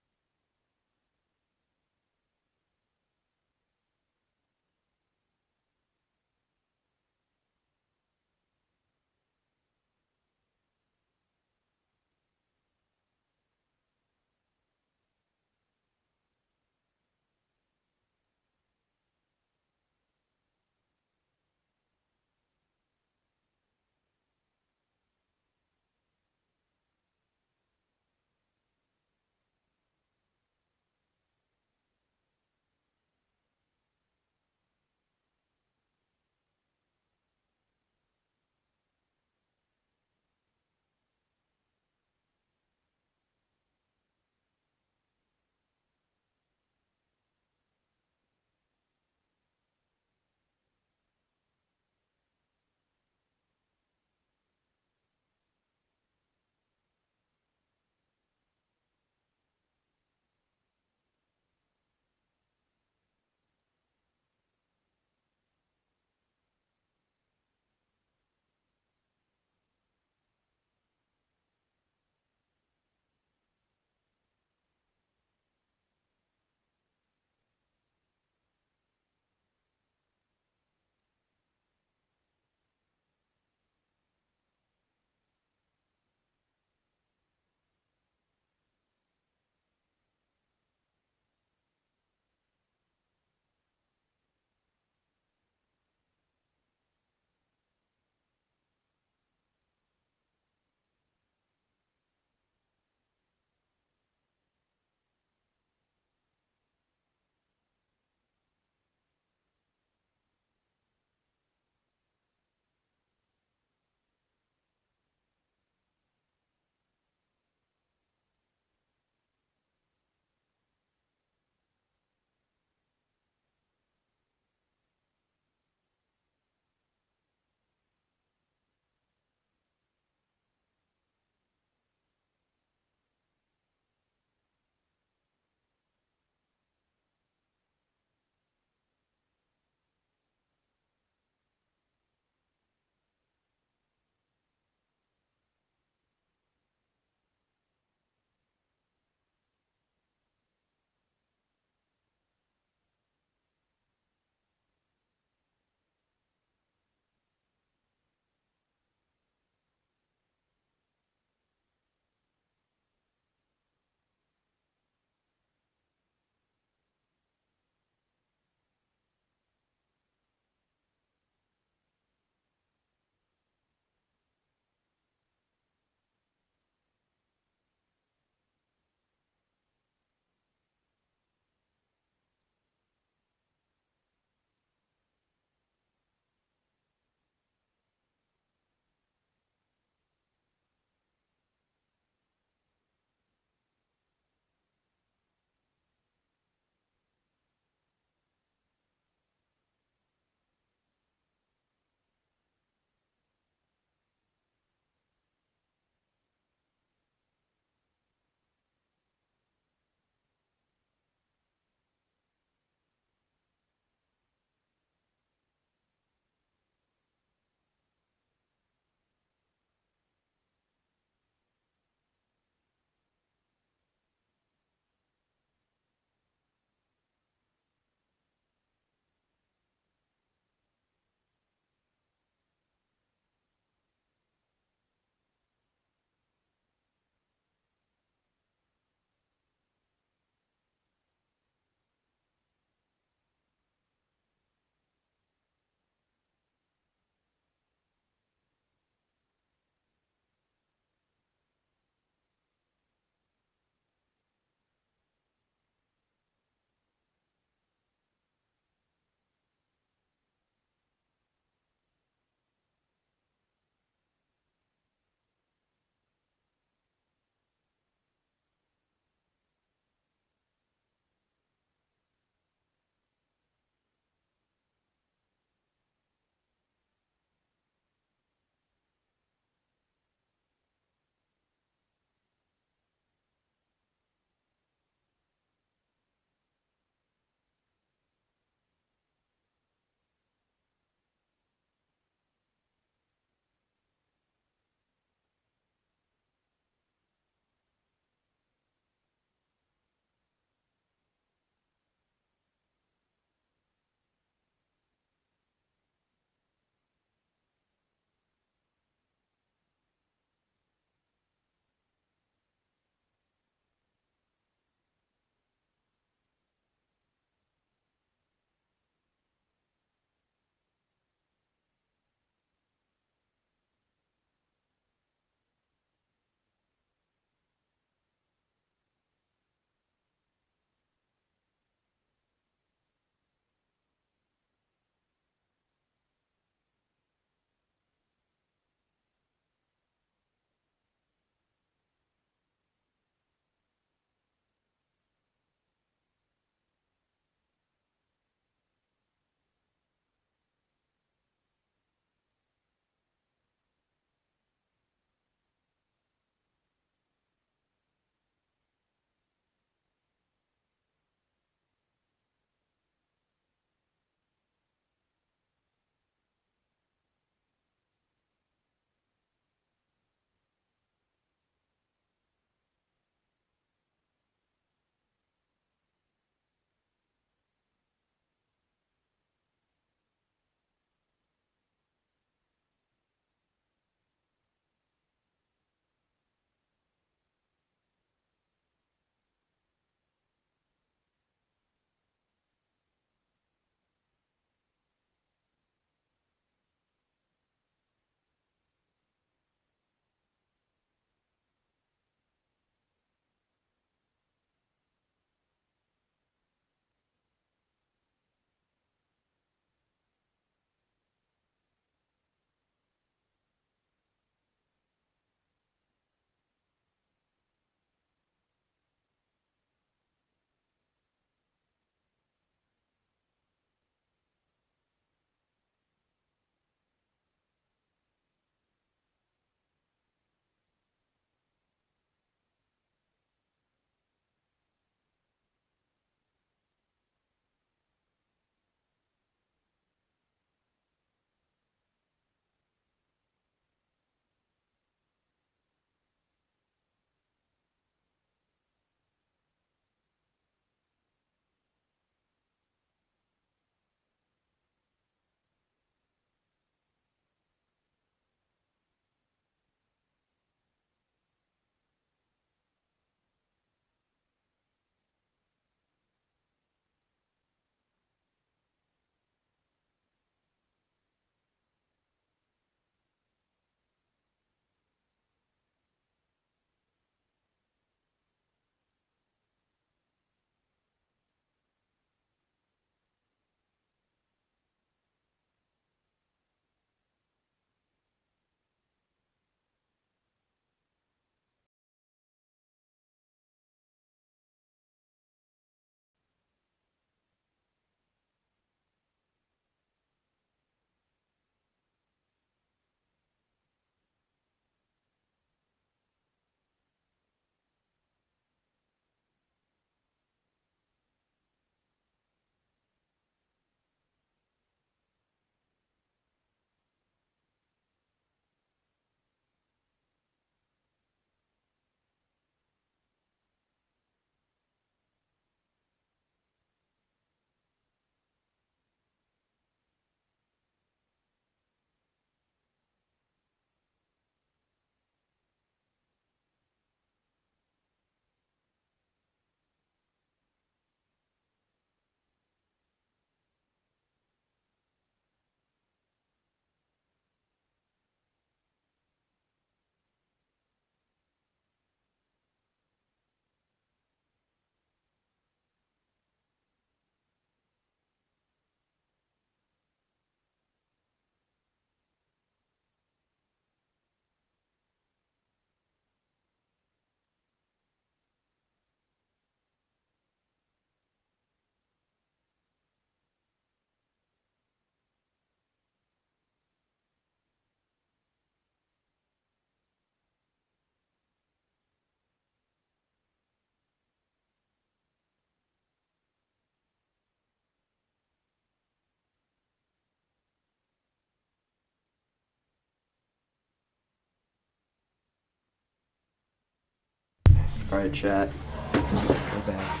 Alright, chat. We're back.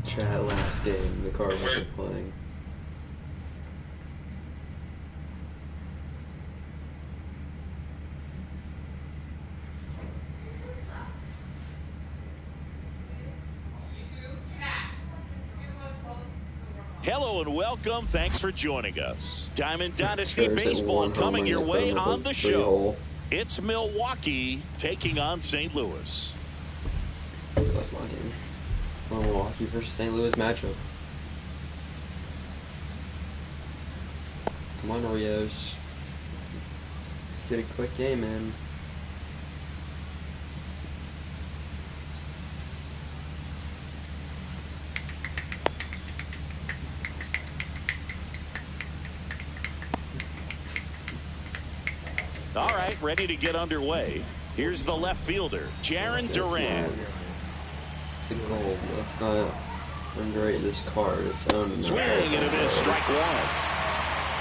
Chat, last game, the Cardinals are playing. Hello and welcome. Thanks for joining us. Diamond Dynasty Baseball coming your way on the show. It's Milwaukee taking on St. Louis. That's my game. Milwaukee versus St. Louis matchup. Come on, Oreos. Let's get a quick game, man. All right, ready to get underway. Here's the left fielder, Jarren Duran. It's a gold. Let's not underrate this card. It's owned. Swing and a miss, strike one.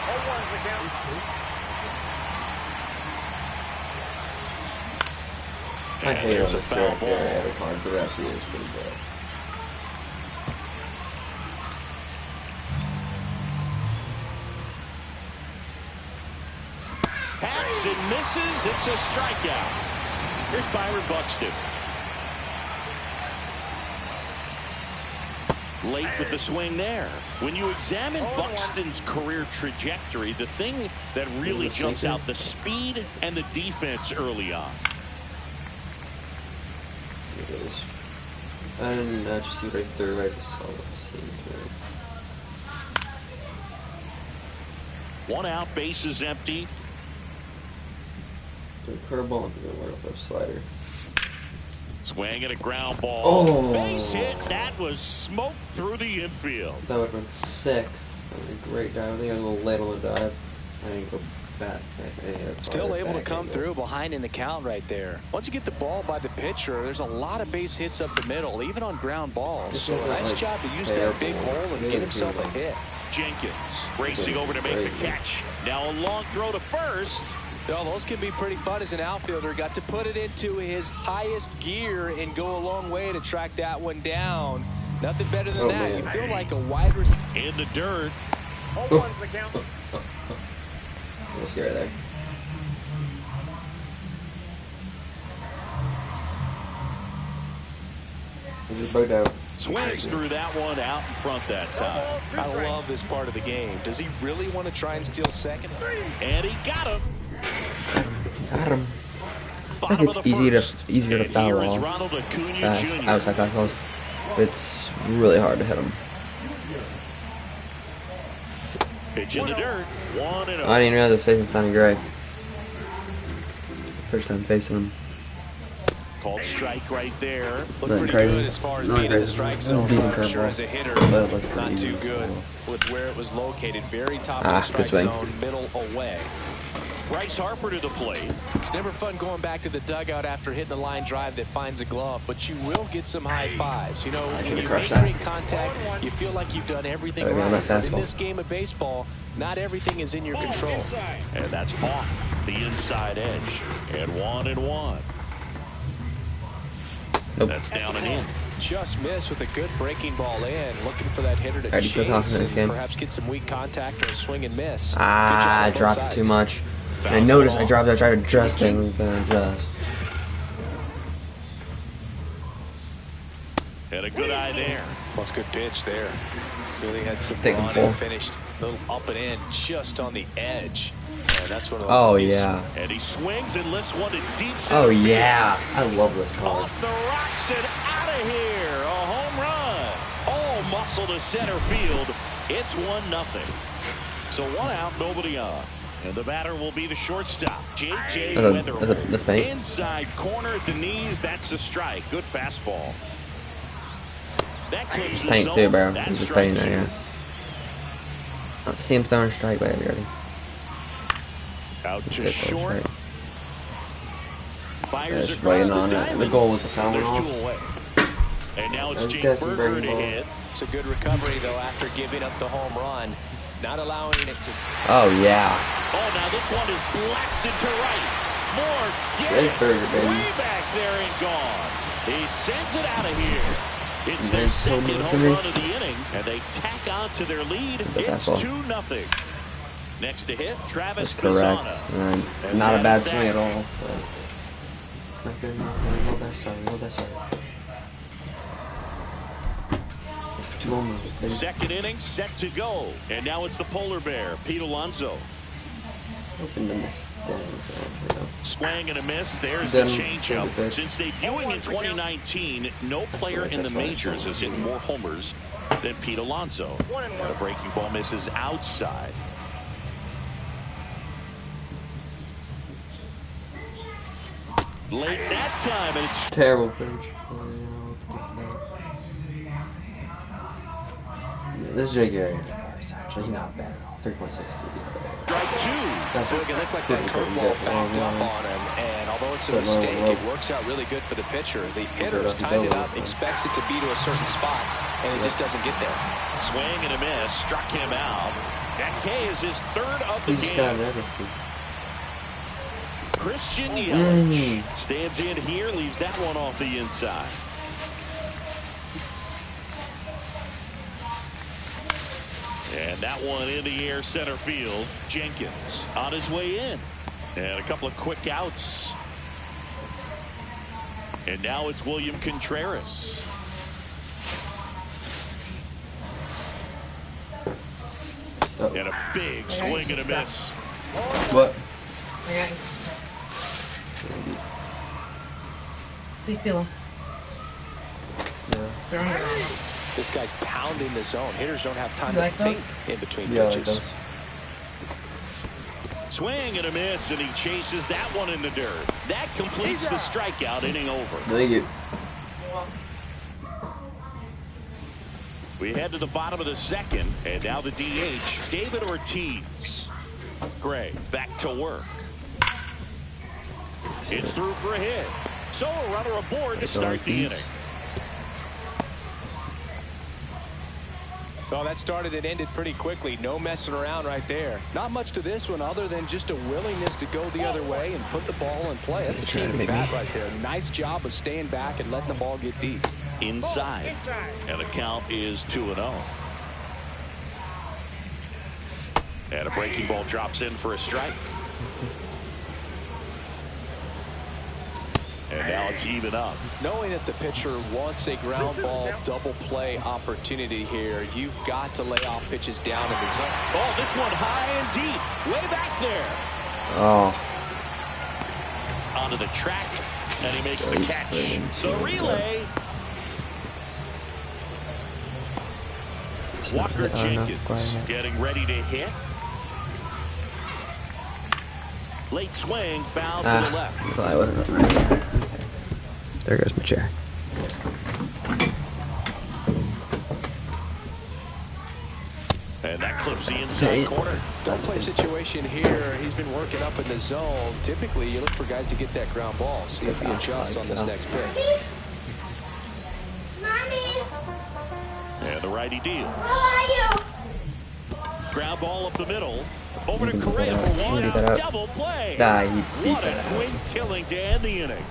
0-1's the count. I hate on this character card, but it actually is pretty good. Hacks and misses. It's a strikeout. Here's Byron Buxton. Late with the swing there. When you examine Buxton's career trajectory, the thing that really jumps out, the speed and the defense early on. It is. I didn't just see right through. I just saw the scene. One out, base is empty. Curveball, I'm gonna work with a slider. Swing and a ground ball. Oh. Base hit. That was smoked through the infield. That would have been sick. That would be a great dive. I think I was a little late on the dive. I didn't go back. Still able to come through behind in the count right there. Once you get the ball by the pitcher, there's a lot of base hits up the middle, even on ground balls. So nice job to use that big hole and get himself a hit. Jenkins racing over to make the catch. Now a long throw to first. Well, those can be pretty fun as an outfielder. Got to put it into his highest gear and go a long way to track that one down. Nothing better than that. Man. You feel like a wide receiver. In the dirt. 0-1's the count. Let's see right there. Just bugged out. Swings through that one out in front that time. I love this part of the game. Does he really want to try and steal second? And he got him. Got him. I think it's easier to foul off outside fastballs, but it's really hard to hit him. Pitch in the dirt. 1-0. I didn't even realize I was facing Sonny Gray. First time facing him. Called strike right there. Looked pretty good as far as being in the strike zone. I'm sure as a hitter, not too good with where it was located. Very top of the strike zone, middle away. Bryce Harper to the plate. It's never fun going back to the dugout after hitting a line drive that finds a glove, but you will get some high fives. You know, when you make great contact, you feel like you've done everything right. But in this game of baseball, not everything is in your control. And that's off the inside edge. And 1-1. Nope. That's down and in. Just missed with a good breaking ball in. Looking for that hitter to chase and perhaps get some weak contact or a swing and miss. I dropped it too much. And I noticed I dropped that. I tried adjusting, then adjust. a good eye there. Well, it's a good pitch there. Really had some Take run the and finished a little up and in, just on the edge. And that's one of those. Oh, yeah. And he swings and lifts one to deep center. Oh, yeah. I love this card. Off the rocks and out of here. A home run. All muscle to center field. It's 1-0. So 1 out, nobody on. And the batter will be the shortstop, J.J. Weatherford. That's paint. Inside corner at the knees. That's the strike. Good fastball. That clips the Paint zone. too, bro. That's He's just strike painting right 2. here. I see him throwing a strike, baby, already. Out to Good short. strike. Fires Just across waiting the on it. diamond. The goal with the foul There's off. 2 away. And now it's That's Jake Jesse Berger to breaking ball. hit. It's a good recovery, though, after giving up the home run. Not allowing it to... Oh, yeah. Oh, now this one is blasted to right. Forget Jake it. Berger, baby. Way back there and gone. He sends it out of here. It's their Nice second home run home for me. run of the inning, and they tack on to their lead. It's fastball. 2-0. Next to hit, Travis That's correct. Pisano. And not a bad swing at all. But not good enough. A little best start. A little best start. 2 home runs, baby. Second inning set to go. And now it's the polar bear, Pete Alonso. Open the next down. Swing and a miss. There's Then the changeup. pitch. Since debuting in 2019, no player in the majors has hit more homers than Pete Alonso. And a breaking ball misses outside. Late that time, and it's Terrible pitch. This Jake area is actually not bad at all. 3.62. strike 2. Look, it looks like that curveball backed up on him, and although it's a mistake, it works out really good for the pitcher. The hitter's tied it up, expects it to be to a certain spot, and it just doesn't get there. Swing and a miss, struck him out. That K is his 3rd of the He just got game. everything. Christian Yelich stands in here, leaves that one off the inside. And that one in the air center field. Jenkins on his way in. And a couple of quick outs. And now it's William Contreras. Oh. And a big swing and a miss. What? Okay. See, feel him. Yeah. Throwing it around. This guy's pounding the zone. Hitters don't have time You to like think those? in between Yeah, I like pitches. those. Swing and a miss, and he chases that one in the dirt. That completes the strikeout, inning over. Thank you. We head to the bottom of the second, and now the DH, David Ortiz. Gray back to work. It's through for a hit. So a runner aboard to start the inning. Well, that started and ended pretty quickly. No messing around right there. Not much to this one other than just a willingness to go the other way and put the ball in play. That's a team bat right there. Nice job of staying back and letting the ball get deep. Inside. And the count is 2-0. And a breaking ball drops in for a strike. And now it's even up. Knowing that the pitcher wants a ground ball double play opportunity here, you've got to lay off pitches down in the zone. Oh, this one high and deep. Way back there. Oh. Onto the track. And he makes the catch. The relay. Walker Jenkins getting ready to hit. Late swing, foul to the left. Thought I wasn't right. There goes my chair. And that clips the inside corner. Don't play situation here. He's been working up in the zone. Typically, you look for guys to get that ground ball. See if he adjusts on this next pitch. And the righty deals. How are you? Ground ball up the middle. Over to You can Correa beat for that out. one You can beat out. that out. Double play. Nah, he beat What a that out. quick killing to end the inning.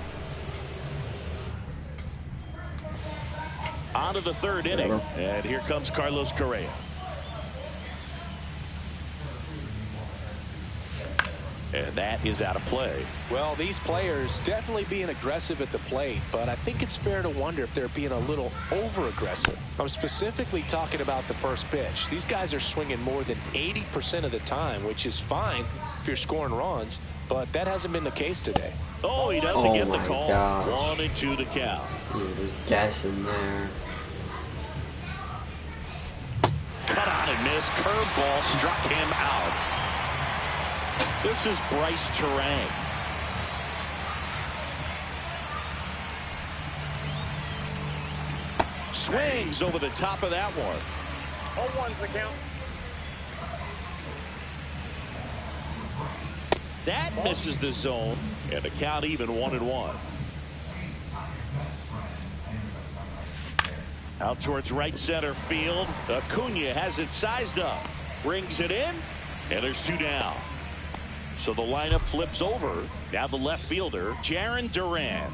On to the third inning. And here comes Carlos Correa. And that is out of play. Well, these players definitely being aggressive at the plate, but I think it's fair to wonder if they're being a little over-aggressive. I'm specifically talking about the first pitch. These guys are swinging more than 80% of the time, which is fine if you're scoring runs, but that hasn't been the case today. Oh, he doesn't get the call. Gosh. 1-2 the count. Dude, there's guessing there. Cut on and miss. Curveball struck him out. This is Bryce Terang. Swings over the top of that one. 0-1's the count. That misses the zone, and the count even 1-1. Out towards right center field. Acuna has it sized up. Brings it in, and there's 2 down. So the lineup flips over. Now the left fielder, Jarren Duran.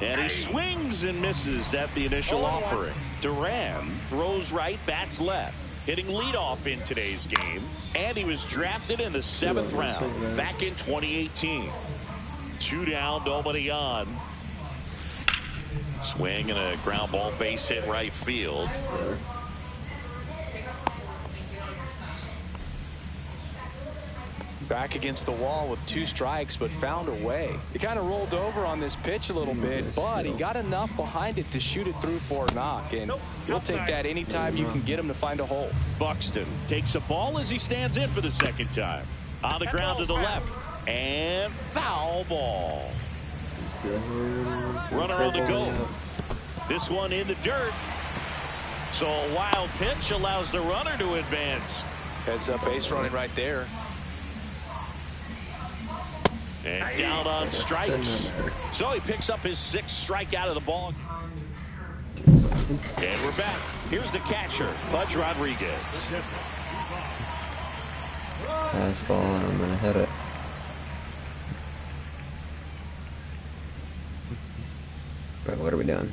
And he swings and misses at the initial offering. Duran throws right, bats left. Hitting leadoff in today's game. And he was drafted in the 7th round back in 2018. 2 down, nobody on. Swing and a ground ball base hit right field. Back against the wall with 2 strikes, but found a way. He kind of rolled over on this pitch a little bit, but he got enough behind it to shoot it through for a knock, and you'll take that anytime you can get him to find a hole. Buxton takes a ball as he stands in for the 2nd time. On the ground to the left, and foul ball. Runner on the go. This one in the dirt. So a wild pitch allows the runner to advance. Heads up base running right there. And down on strikes. So he picks up his 6th strikeout of the ball. And we're back. Here's the catcher, Pudge Rodriguez. Fastball, and I'm going to hit it. But what are we doing?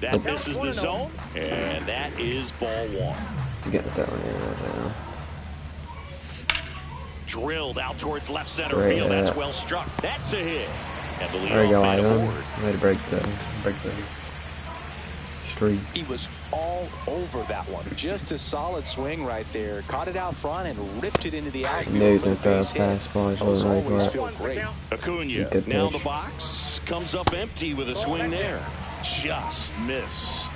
That misses the zone, and that is ball 1. You get that one here right now. Drilled out towards left center field. That's well struck. That's a hit. And the there we go, Ivan. aboard. Way to break the streak. He was all over that one. Just a solid swing right there. Caught it out front and ripped it into the outfield. Knew he was going to throw a fastball. He's Those really always ready feel for it. great. Acuna now in the box. Comes up empty with a swing there. Just missed.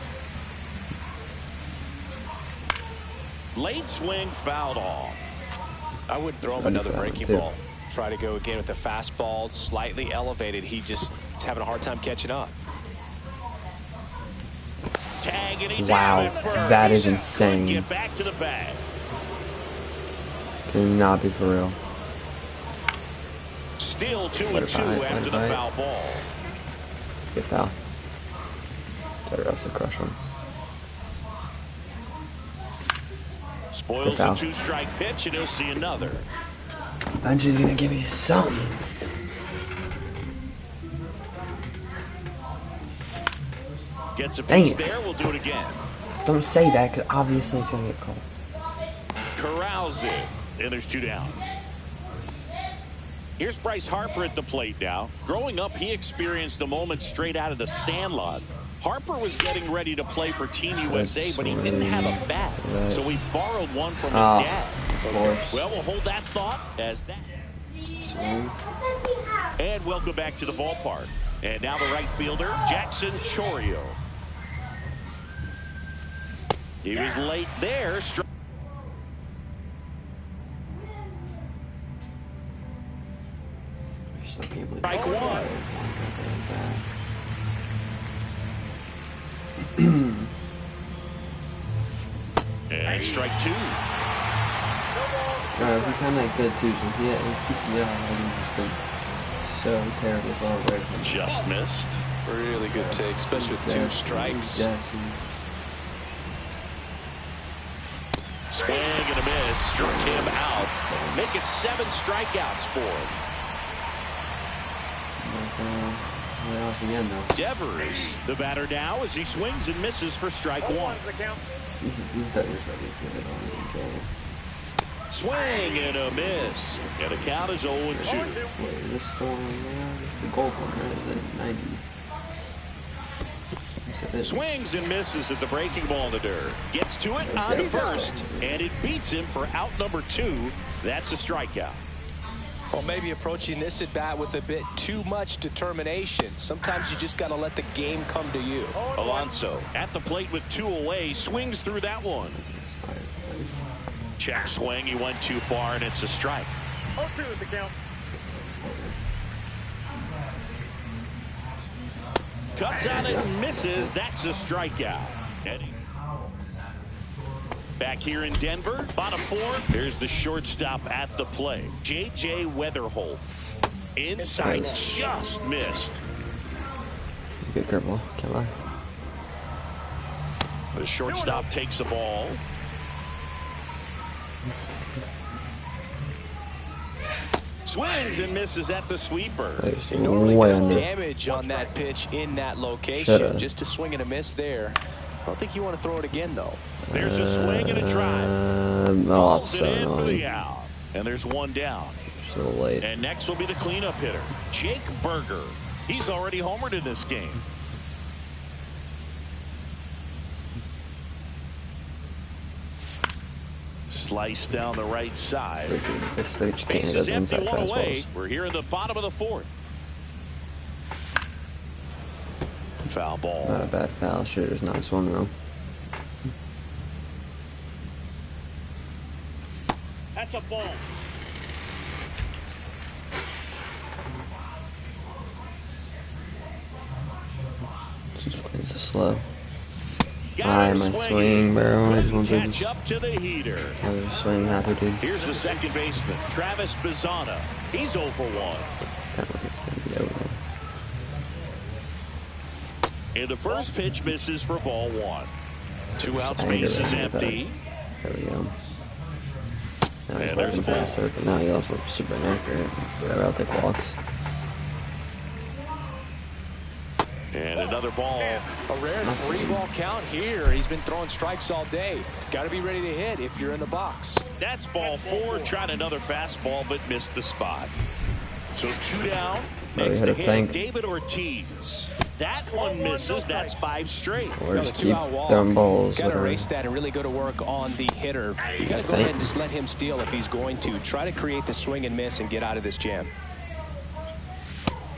Late swing fouled off. I would throw him another breaking ball. Try to go again with the fastball, slightly elevated. He just is having a hard time catching up. Tag and he's Wow, that is insane. Get back to the bag. Cannot be for real. Still 2-2 after the foul ball. Good foul. Better also crush him. Spoils a 2-strike pitch, and he'll see another. Bungy's gonna give me some. Gets a piece there. We'll do it again. Don't say that, because obviously it's gonna get called. Corrals it, and there's 2 down. Here's Bryce Harper at the plate now. Growing up, he experienced a moment straight out of the Sandlot. Harper was getting ready to play for Team USA, but he didn't have a bat, so he borrowed one from his dad. Well, we'll hold that thought as that. And welcome back to the ballpark. And now the right fielder, Jackson Chourio. He was late there. Strike 1. And strike 2. Every time they good too, so he had his PCL and he's been so terrible far away from him. Just missed. Really good take, especially with 2 strikes. Swing and a miss. Struck him out. Make it 7 strikeouts for him. Off again, though. Devers, the batter now, as he swings and misses for strike one. These Devers are good on the goal. Swing and a miss. And the count is 0-2. Wait, is this the one there? The gold one, right? Is it 90? Swings and misses at the breaking ball in the dirt. Gets to it on first, and it beats him for out number 2. That's a strikeout. Well, maybe approaching this at bat with a bit too much determination. Sometimes you just got to let the game come to you. Alonso at the plate with 2 away, swings through that one. Check swing, he went too far, and it's a strike. 0-2 is the count. Cuts on it and misses. That's a strikeout. Back here in Denver, bottom 4. Here's the shortstop at the plate, J.J. Weatherholt. Inside, just missed. Good curveball, can't lie. The shortstop takes the ball. Swings and misses at the sweeper. He normally does damage on that pitch in that location. Just a swing and a miss there. I don't think you want to throw it again, though. There's a swing and a drive. Falls it in for the out. And there's one down. So late. And next will be the cleanup hitter, Jake Berger. He's already homered in this game. Slice down the right side. Bases empty, 1 away. We're here in the bottom of the 4th. Foul ball. Not a bad foul. Shooter's nice one, though. That's a ball. It's a slow. My swing, bro. I just want to catch up to the heater. I was swing happy, dude. Here's the second baseman, Travis Bazzana. He's 0 for 1. And the first pitch misses for ball 1. 2 outs, base is empty. There we go. Now and there's a ball. But now he also super inaccurate. Whatever, I'll take walks. And another ball. A rare 3-ball count here. He's been throwing strikes all day. Got to be ready to hit if you're in the box. That's ball 4. Tried another fastball, but missed the spot. So 2 down. Next to hit, David Ortiz. That one misses. That's 5 straight. Or just keep throwing balls. Got to erase that and really go to work on the hitter. You got to go ahead and just let him steal if he's going to. Try to create the swing and miss and get out of this jam.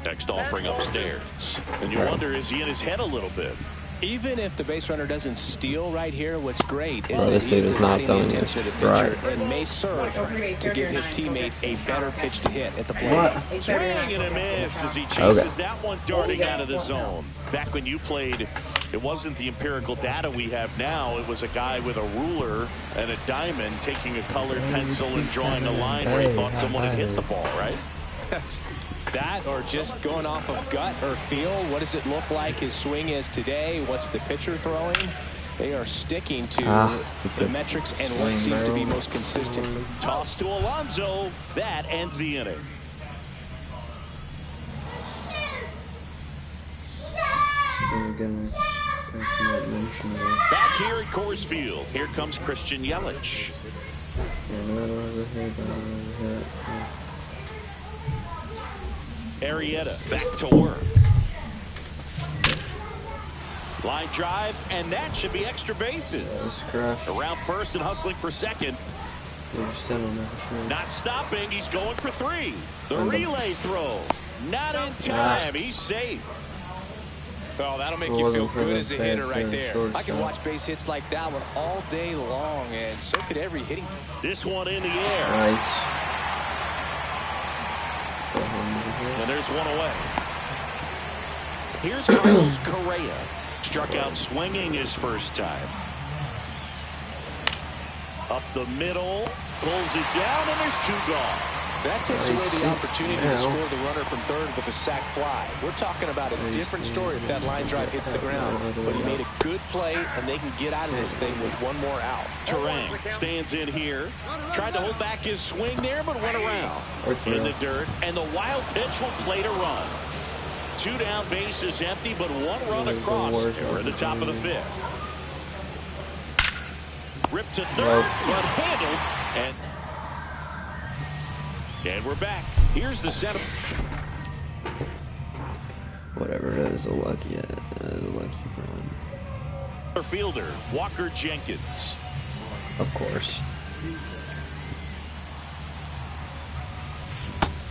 Next offering upstairs. And you wonder, is he in his head a little bit? Even if the base runner doesn't steal right here, what's great is that he's is not the attention of the pitcher and may serve to give his teammate a better pitch to hit at the plate. Swing and a miss as he chases that one darting out of the zone. Back when you played, it wasn't the empirical data we have now. It was a guy with a ruler and a diamond taking a colored pencil and drawing a line where he thought someone had hit the ball, right? That or just going off of gut or feel. What does it look like his swing is today? What's the pitcher throwing? They are sticking to the metrics and what seems to be most consistent. Toss to Alonso. That ends the inning. Back here at Coors Field, here comes Christian Yelich. Arrieta back to work. Line drive, and that should be extra bases. Around first and hustling for second. Not stopping, he's going for 3. The relay throw, not in time. He's safe. Well, that'll make you feel good as a hitter right there. I can watch base hits like that one all day long, and so could every hitting. This one in the air. Nice. And there's one away. Here's Carlos Correa. Struck out swinging his first time. Up the middle. Pulls it down, and there's 2 gone. That takes away the opportunity to score the runner from third with a sac fly. We're talking about a different story if that line drive hits the ground. But he made a good play, and they can get out of this thing with 1 more out. Terang stands in here. Tried to hold back his swing there, but went around. In the dirt, and the wild pitch will play to run. 2 down, bases empty, but 1 run across. And we're at the top of the 5th. Ripped to third, but handled, and we're back. Here's the center. Whatever it is, a lucky run. Fielder Walker Jenkins. Of course.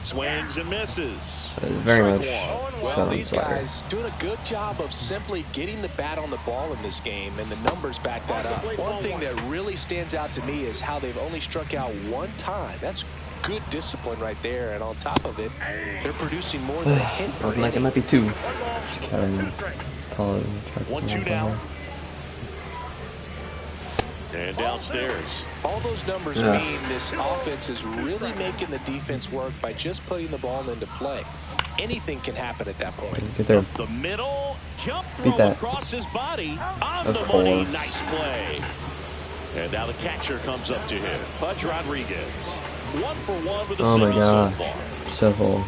Swings and misses. Very much. Well, these guys doing a good job of simply getting the bat on the ball in this game, and the numbers back that up. One thing that really stands out to me is how they've only struck out 1 time. That's good discipline right there, and on top of it, they're producing more than a hit per inning. Like it might be 2. Just carrying 1-2 down. And downstairs. All those numbers mean this offense is really making the defense work by just putting the ball into play. Anything can happen at that point. Get there. The middle jump Beat throw that. across his body on Of the course. money. Nice play. And now the catcher comes up to him. Pudge Rodriguez. 1 for 1 with a Oh my single god. so far. So full.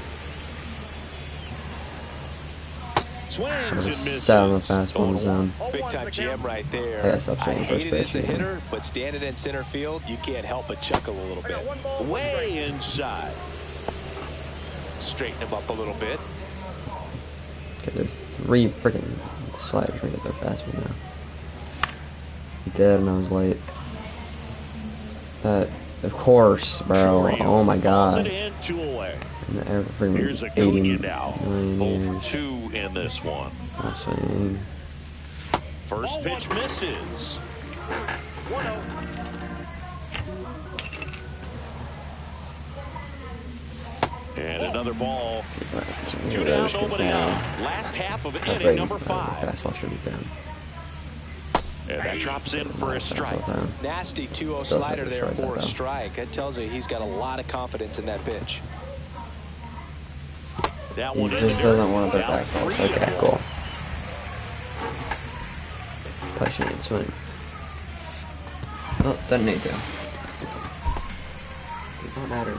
Swings and misses. 7 fastball in the zone. Big time jam right I there. gotta stop I saying hate first it as base a again. hitter, but standing in center field, you can't help but chuckle a little bit. Way inside. Straighten him up a little bit. Okay, there's 3 freaking sliders right at their fastball now. He did, and I was late. Of course, bro. Oh my god. In, 2 away. And every Here's 80 Acuna now. million 0 years. for 2 in this one. Not swinging. First pitch misses. And another ball. 2 down, nobody out. Last half of inning number 5. Fastball should be down. And that drops in for a strike. Nasty 2-0 slider there for a strike. That tells you he's got a lot of confidence in that pitch. That He one just doesn't want to put fastballs. Okay, cool. Pushing and swing. Oh, doesn't need to. It don't matter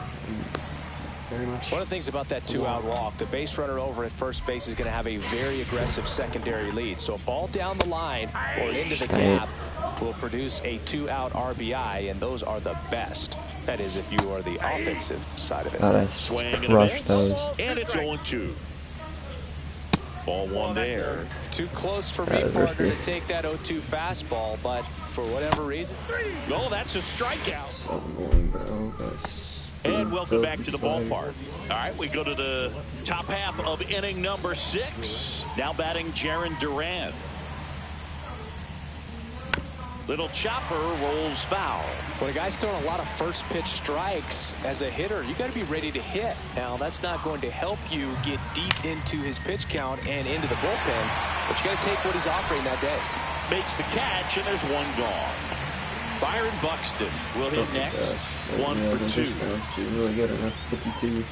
very much. One of the things about that 2-out walk, the base runner over at first base is going to have a very aggressive secondary lead. So a ball down the line or into the gap will produce a 2-out RBI, and those are the best. That is, if you are the offensive side of it. God, I crushed those. And it's 0-2. Ball 1 there. Too close for me, partner, to take that 0-2 fastball, but for whatever reason. Oh, that's a strikeout. So annoying, bro. And welcome back to the ballpark. All right, we go to the top half of inning number 6. Now batting Jarren Duran. Little chopper rolls foul. When a guy's throwing a lot of first pitch strikes as a hitter, you got to be ready to hit. Now, that's not going to help you get deep into his pitch count and into the bullpen, but you got to take what he's offering that day. Makes the catch, and there's 1 gone. Byron Buxton will hit next. 1 for 2. She's really good enough. 52.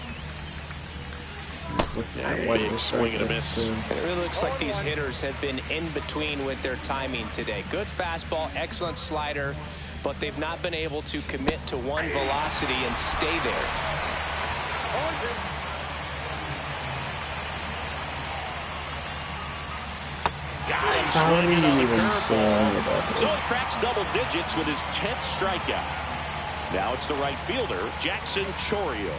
Big swing and a miss. And it really looks like these hitters have been in between with their timing today. Good fastball, excellent slider, but they've not been able to commit to one velocity and stay there. How do you even say about So he cracks double digits with his 10th strikeout. Now it's the right fielder, Jackson Chourio.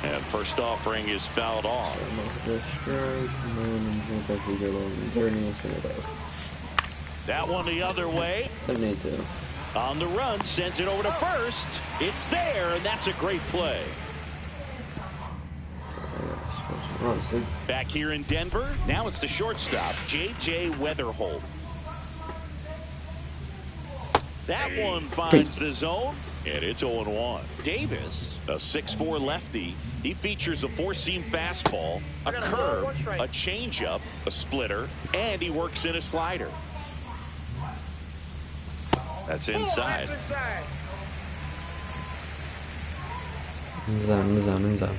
And first offering is fouled off. That one the other way. On the run, sends it over to first. It's there, and that's a great play. Back here in Denver, now it's the shortstop, J.J. Weatherholt. That one finds the zone, and it's 0-1. Davis, a 6'4 lefty, he features a 4-seam fastball, a curve, a changeup, a splitter, and he works in a slider. That's inside. In zone.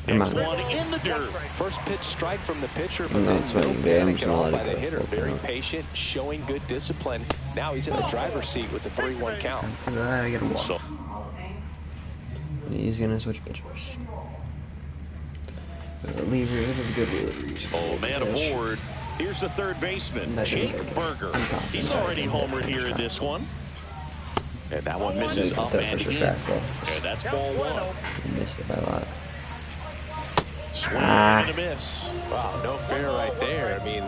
Next one in the dirt. First pitch strike from the pitcher, but I'm not then no swinging, panic I'm at all just by the gonna hitter. let it Very go. patient, showing good discipline. Now he's in the driver's seat with the 3-1 count. I get a walk. So he's gonna switch pitchers. Reliever, it was a good reliever. Oh, man aboard. Here's the third baseman, Jake Berger. He's already homered here in this one. And that one misses up and in. And that's ball one. He missed it by a lot. Swing and a miss. Wow, no fair right there. I mean,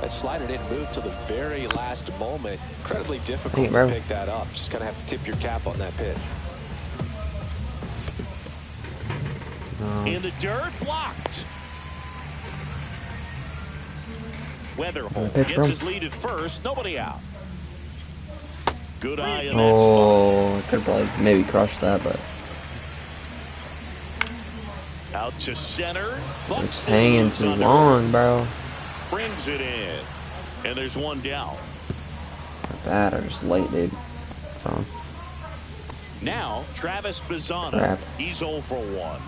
that slider didn't move till the very last moment. Incredibly difficult to pick that up. Just kind of have to tip your cap on that pitch. In the dirt, blocked. Weatherholt gets his lead at first, nobody out. Good eye in that spot. Oh, I could probably maybe crush that, but out to center. it's hanging too long, bro. Brings it in, and there's one down. Not bad, I just late, dude. So. Now Travis Bazzana. Crap. He's 0 for 1.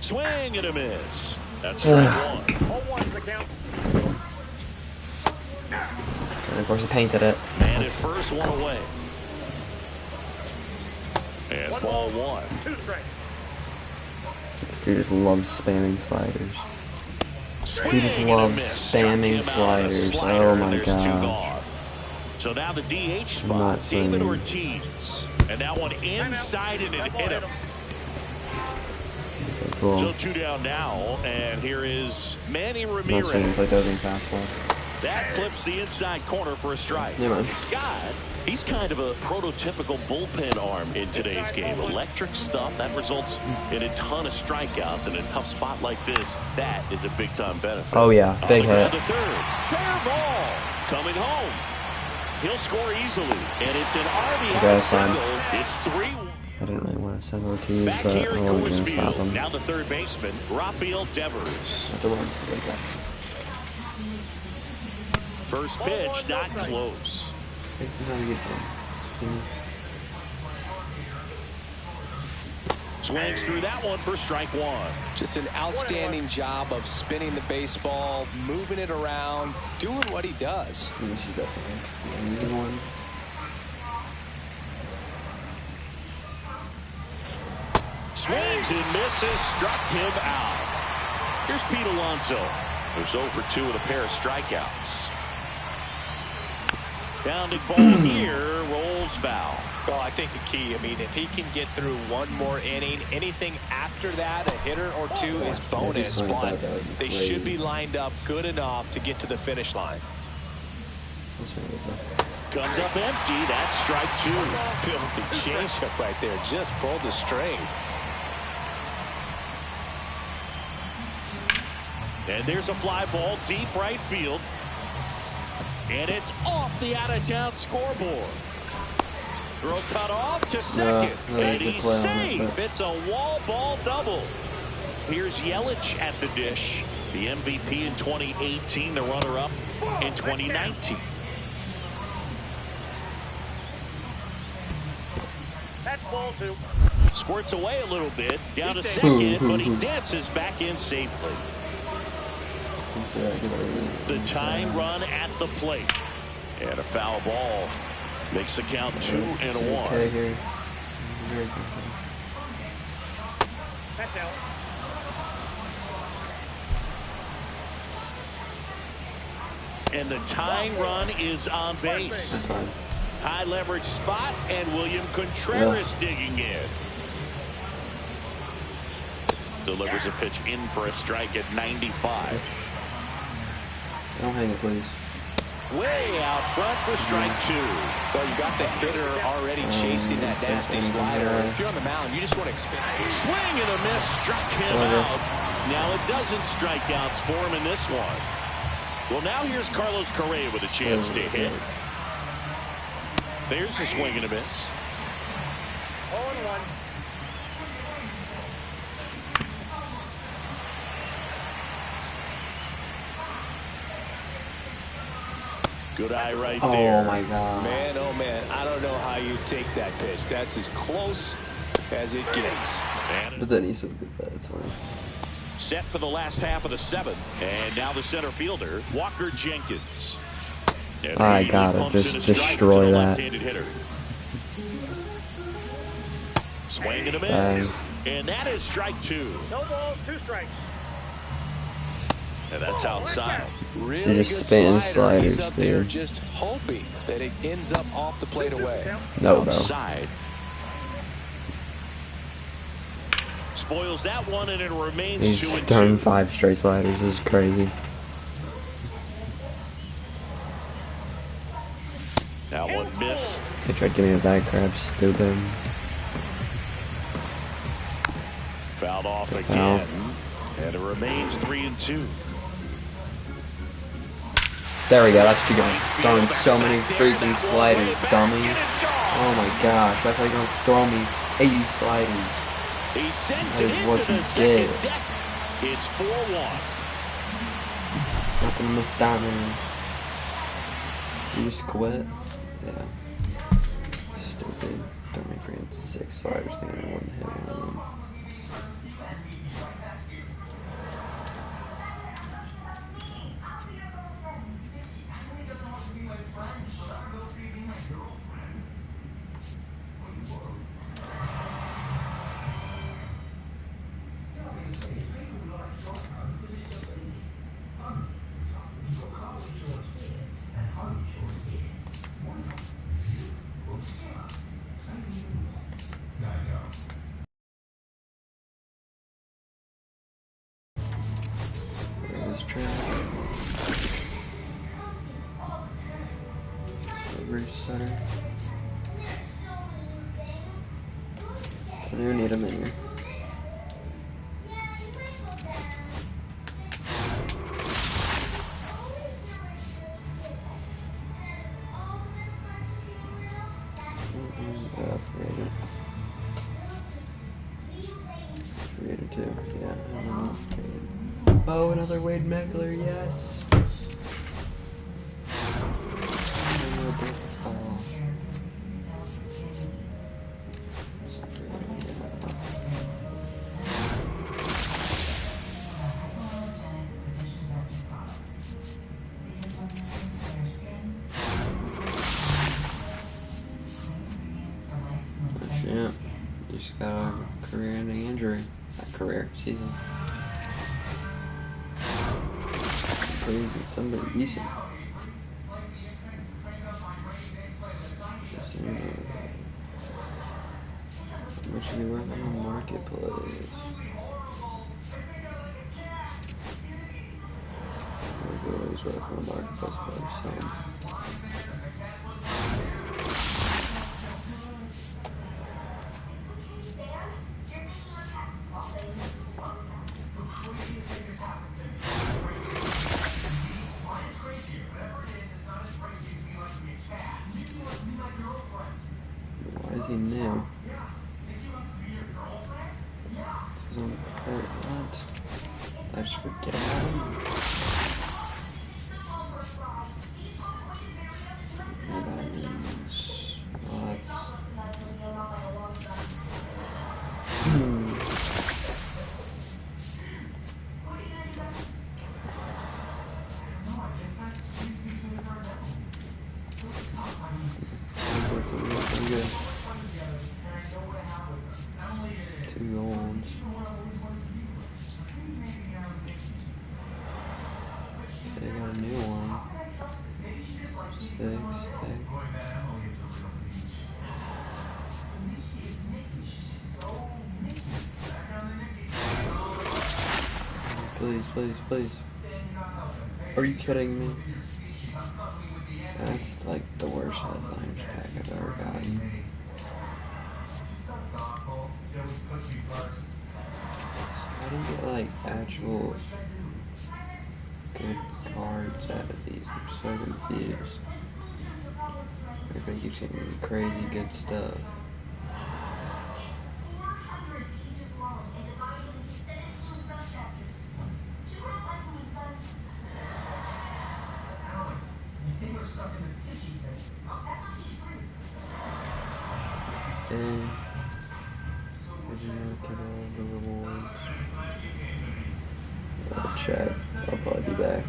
Swing and a miss. That's strike one. 0-1's the count. And of course he painted it. And at first, one away. And ball one. 2 strikes. Dude just loves spamming sliders. He just Swing loves and a miss. Struck spamming him out. A sliders. slider, Oh my and there's 2 god. gone. So now the DH spot, not David swinging. Ortiz. And that one inside and it hit him. Okay, cool. So 2 down now, and here is Manny Not swinging, Ramirez. play dozing fastball. That clips the inside corner for a strike. Yeah, man. Scott, he's kind of a prototypical bullpen arm in today's game. Electric stuff that results in a ton of strikeouts. In a tough spot like this, that is a big-time benefit. Oh yeah, big hit. To third. Fair ball. Coming home. He'll score easily, and it's an RBI single. It's 3-1. I didn't really want to send Ortiz, Back but here I at wasn't Coors going to stop Field. him. Now the third baseman, Rafael Devers. That's a run. Good guy. First pitch, not close. Swings through that one for strike one. Just an outstanding job of spinning the baseball, moving it around, doing what he does. This is definitely one. Swings and misses, struck him out. Here's Pete Alonso, who's 0 for 2 with a pair of strikeouts. Pounding ball here, rolls foul. Well, I think the key, I mean, if he can get through one more inning, anything after that, a hitter or two is bonus, but they should be lined up good enough to get to the finish line. Comes up empty, that's strike 2. Filthy changeup right there, just pulled the string. And there's a fly ball deep right field. And it's off the out-of-town scoreboard. Throw cut off to second. And he's safe. It's a wall ball double. Here's Yelich at the dish. The MVP in 2018, the runner-up in 2019. That's ball 2. Squirts away a little bit. Down to second, but he dances back in safely. The tying run at the plate. And a foul ball makes the count 2-1. That's out. And the tying run is on base. That's fine. High leverage spot, and William Contreras digging in. Delivers a pitch in for a strike at 95. Don't hang it, please. Way out front for strike 2. Well, you got the hitter already chasing that nasty slider. If you're on the mound, you just want to expand. Swing and a miss, struck him out. Now it doesn't strike outs for him in this one. Well, now here's Carlos Correa with a chance to hit. There's the swing and a miss. 0-1. Good eye right there. Oh my god. Man, oh man, I don't know how you take that pitch. That's as close as it gets. But then he said that. It's fine. Set for the last half of the 7th. And now the center fielder, Walker Jenkins. And I gotta just destroy that. Hitter. Swing and a miss. And that is strike 2. No balls, 2 strikes. And that's outside. Really just good spitting slider. He's sliders, up there dude. just hoping that it ends up off the plate away. No, bro. Outside. Spoils that one, and it remains He's 2-2. throwing 5 straight sliders. This is crazy. That one missed. They tried to give me a back crab. Stupid. Fouled off again. And it remains 3-2. There we go. That's what you're doing. Throwing so many freaking sliders, dummy. Oh my gosh. That's how you're going to throw me 80 sliders. He sends That it is into what the he second did. deck. It's 4-1. Nothing missed that, man. You just quit? Yeah. Stupid. Throw me freaking 6 sliders thinking I wouldn't hit one of them. There's trash. Resetter. Don't even need them in here. Creator 2, yeah, I don't know. Oh, another Wade Meckler, yes! Yeah, you just got a career-ending injury. Not career, season. Please be somebody decent. How much is he worth on the marketplace? There we go, he's worth on the marketplace by some. Why is he new? He's on what? I just forget about him. What that means. What? Good. 2 golds. They got a new one. 6, egg. Please, please, please. Are you kidding me? That's like the worst headliners pack I've ever gotten. How do you get like actual good cards out of these? I'm so confused. Everybody keeps getting crazy good stuff. And I did not get all the rewards. I'll check. I'll probably be back.